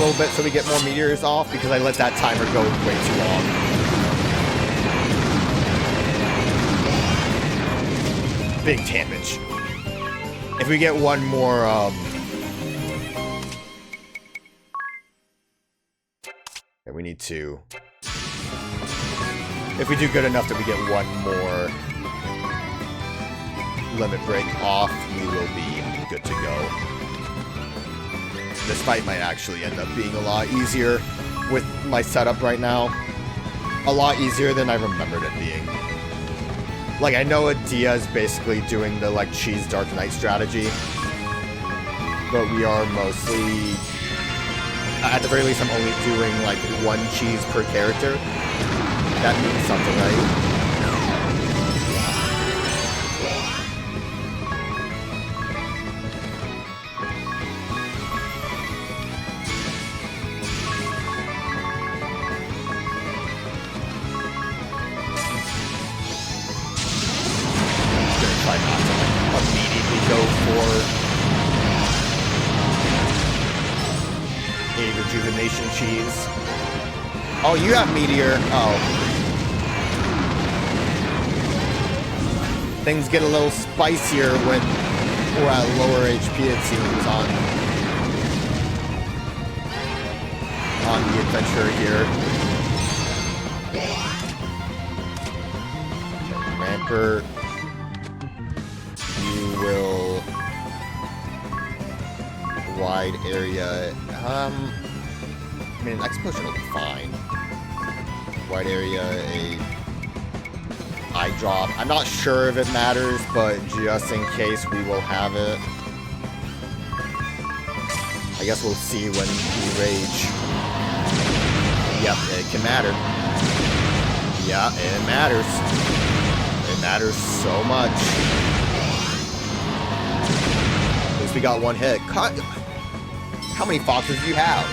little bit so we get more meteors off because I let that timer go way too long. Big damage. If we get one more, yeah, we need to. If we do good enough that we get one more limit break off, we will be good to go. This fight might actually end up being a lot easier with my setup right now. A lot easier than I remembered it being. Like, I know Adia is basically doing the, like, cheese Dark Knight strategy. But we are mostly... At the very least, I'm only doing, like, one cheese per character. That means something, right? Try not to like, immediately go for a rejuvenation cheese. Oh, you have meteor. Oh. Things get a little spicier when we're at lower HP, it seems, on the adventure here. Rampart. Will wide area. I mean, an X potion will be fine. Wide area, a eye drop. I'm not sure if it matters, but just in case, we will have it. I guess we'll see when we rage. Yep, it can matter. Yeah, it matters. It matters so much. We got one hit. How many foxes do you have?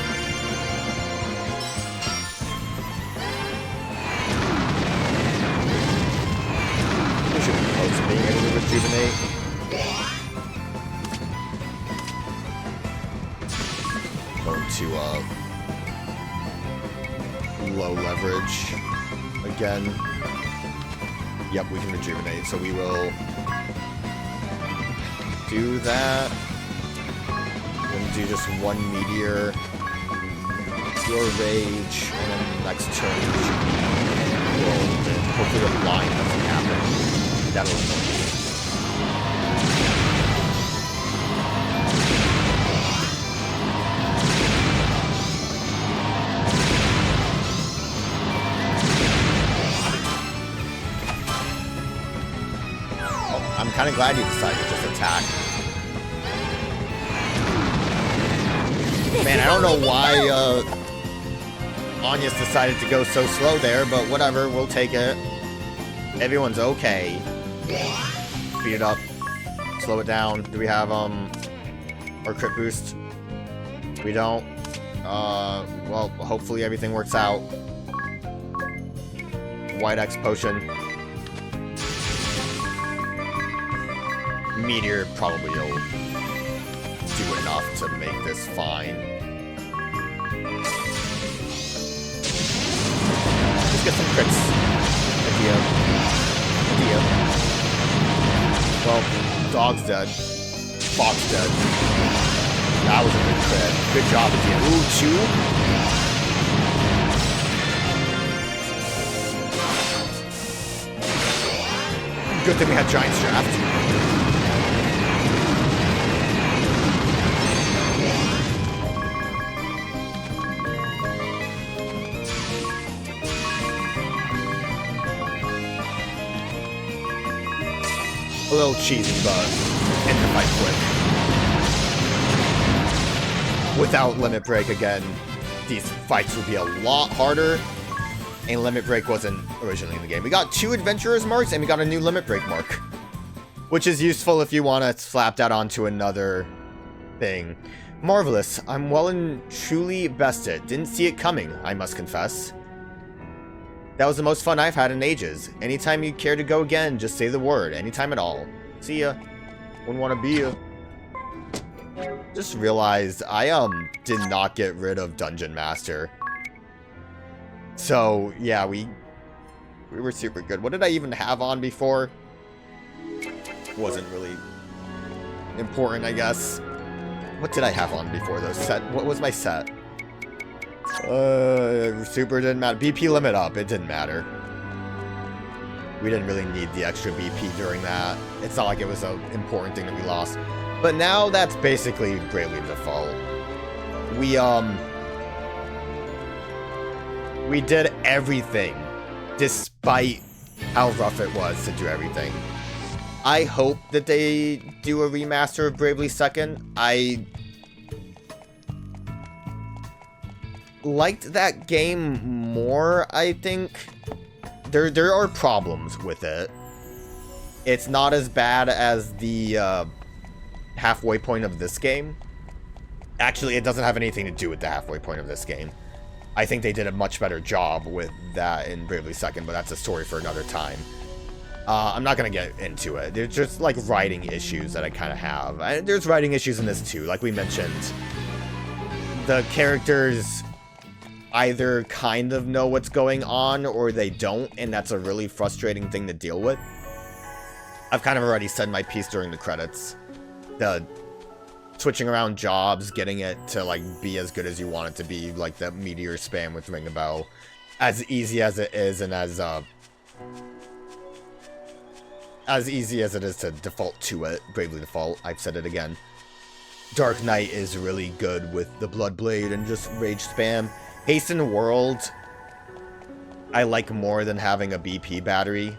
We should be close to being able to rejuvenate. Going to low leverage again. Yep, we can rejuvenate, so we will do that. We'll do just one meteor, your rage, and then the next turn we should be rolled, and hopefully a blind doesn't happen. That'll annoy me. Oh, I'm kind of glad you decided to just attack. Man, I don't know why Agnès decided to go so slow there, but whatever, we'll take it. Everyone's okay. Speed it up. Slow it down. Do we have our crit boost? We don't. Well, hopefully everything works out. White X potion. Meteor probably will do enough to make this fine. Just get some crits. Adia. Well, dog's dead. Fox dead. That was a good crit. Good job, Adia. Ooh, 2. Good thing we had Giant's Draft. A little cheesy, but end the fight quick. Without Limit Break again, these fights would be a lot harder, and Limit Break wasn't originally in the game. We got 2 Adventurers marks, and we got a new Limit Break mark, which is useful if you want to slap that onto another thing. Marvelous. I'm well and truly bested. Didn't see it coming, I must confess. That was the most fun I've had in ages. Anytime you care to go again, just say the word. Anytime at all. See ya. Wouldn't want to be ya. Just realized I did not get rid of Dungeon Master. So yeah, we were super good. What did I even have on before? Wasn't really important, I guess. What did I have on before though? Set? What was my set? Super didn't matter. BP limit up. It didn't matter. We didn't really need the extra BP during that. It's not like it was an important thing that we lost. But now that's basically Bravely Default. We did everything, despite how rough it was to do everything. I hope that they do a remaster of Bravely Second. I liked that game more, I think. There are problems with it. It's not as bad as the halfway point of this game. Actually, it doesn't have anything to do with the halfway point of this game. I think they did a much better job with that in Bravely Second, but that's a story for another time. I'm not going to get into it. There's just, like, writing issues that I kind of have. There's writing issues in this, too. Like we mentioned, the characters either kind of know what's going on or they don't, and that's a really frustrating thing to deal with. I've kind of already said my piece during the credits. The switching around jobs, getting it to, like, be as good as you want it to be, like the meteor spam with Ring a Bell. As easy as it is, and as easy as it is to default to it, Bravely Default, I've said it again. Dark Knight is really good with the Bloodblade and just rage spam. Hasten World, I like more than having a BP battery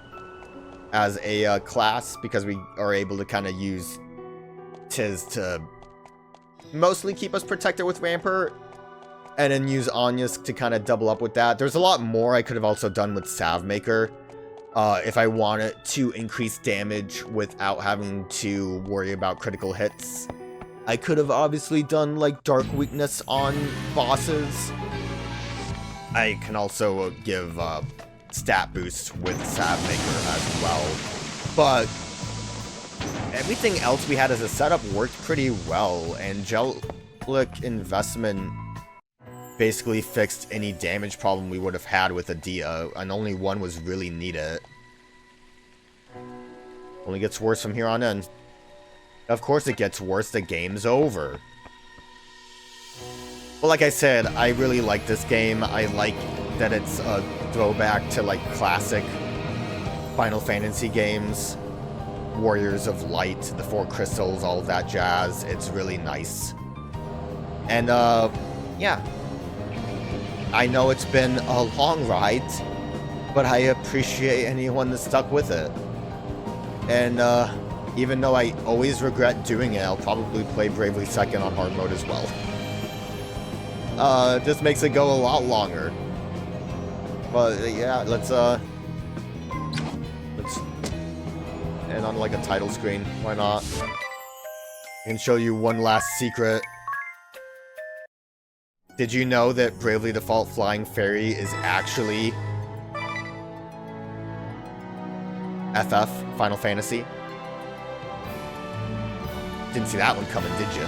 as a class, because we are able to kind of use Tiz to mostly keep us protected with Rampart, and then use Agnès to kind of double up with that. There's a lot more I could have also done with Salvemaker if I wanted to increase damage without having to worry about critical hits. I could have obviously done, like, Dark Weakness on bosses. I can also give stat boosts with Salvemaker as well. But everything else we had as a setup worked pretty well. Angelic Investment basically fixed any damage problem we would have had with Adia, and only one was really needed. Only gets worse from here on in. Of course it gets worse, the game's over. Well, like I said, I really like this game. I like that it's a throwback to, like, classic Final Fantasy games. Warriors of Light, the Four Crystals, all of that jazz. It's really nice. And, yeah. I know it's been a long ride, but I appreciate anyone that stuck with it. And, even though I always regret doing it, I'll probably play Bravely Second on hard mode as well. It just makes it go a lot longer. But, yeah, let's end on, like, a title screen. Why not? I can show you one last secret. Did you know that Bravely Default Flying Fairy is actually FF, Final Fantasy? Didn't see that one coming, did you?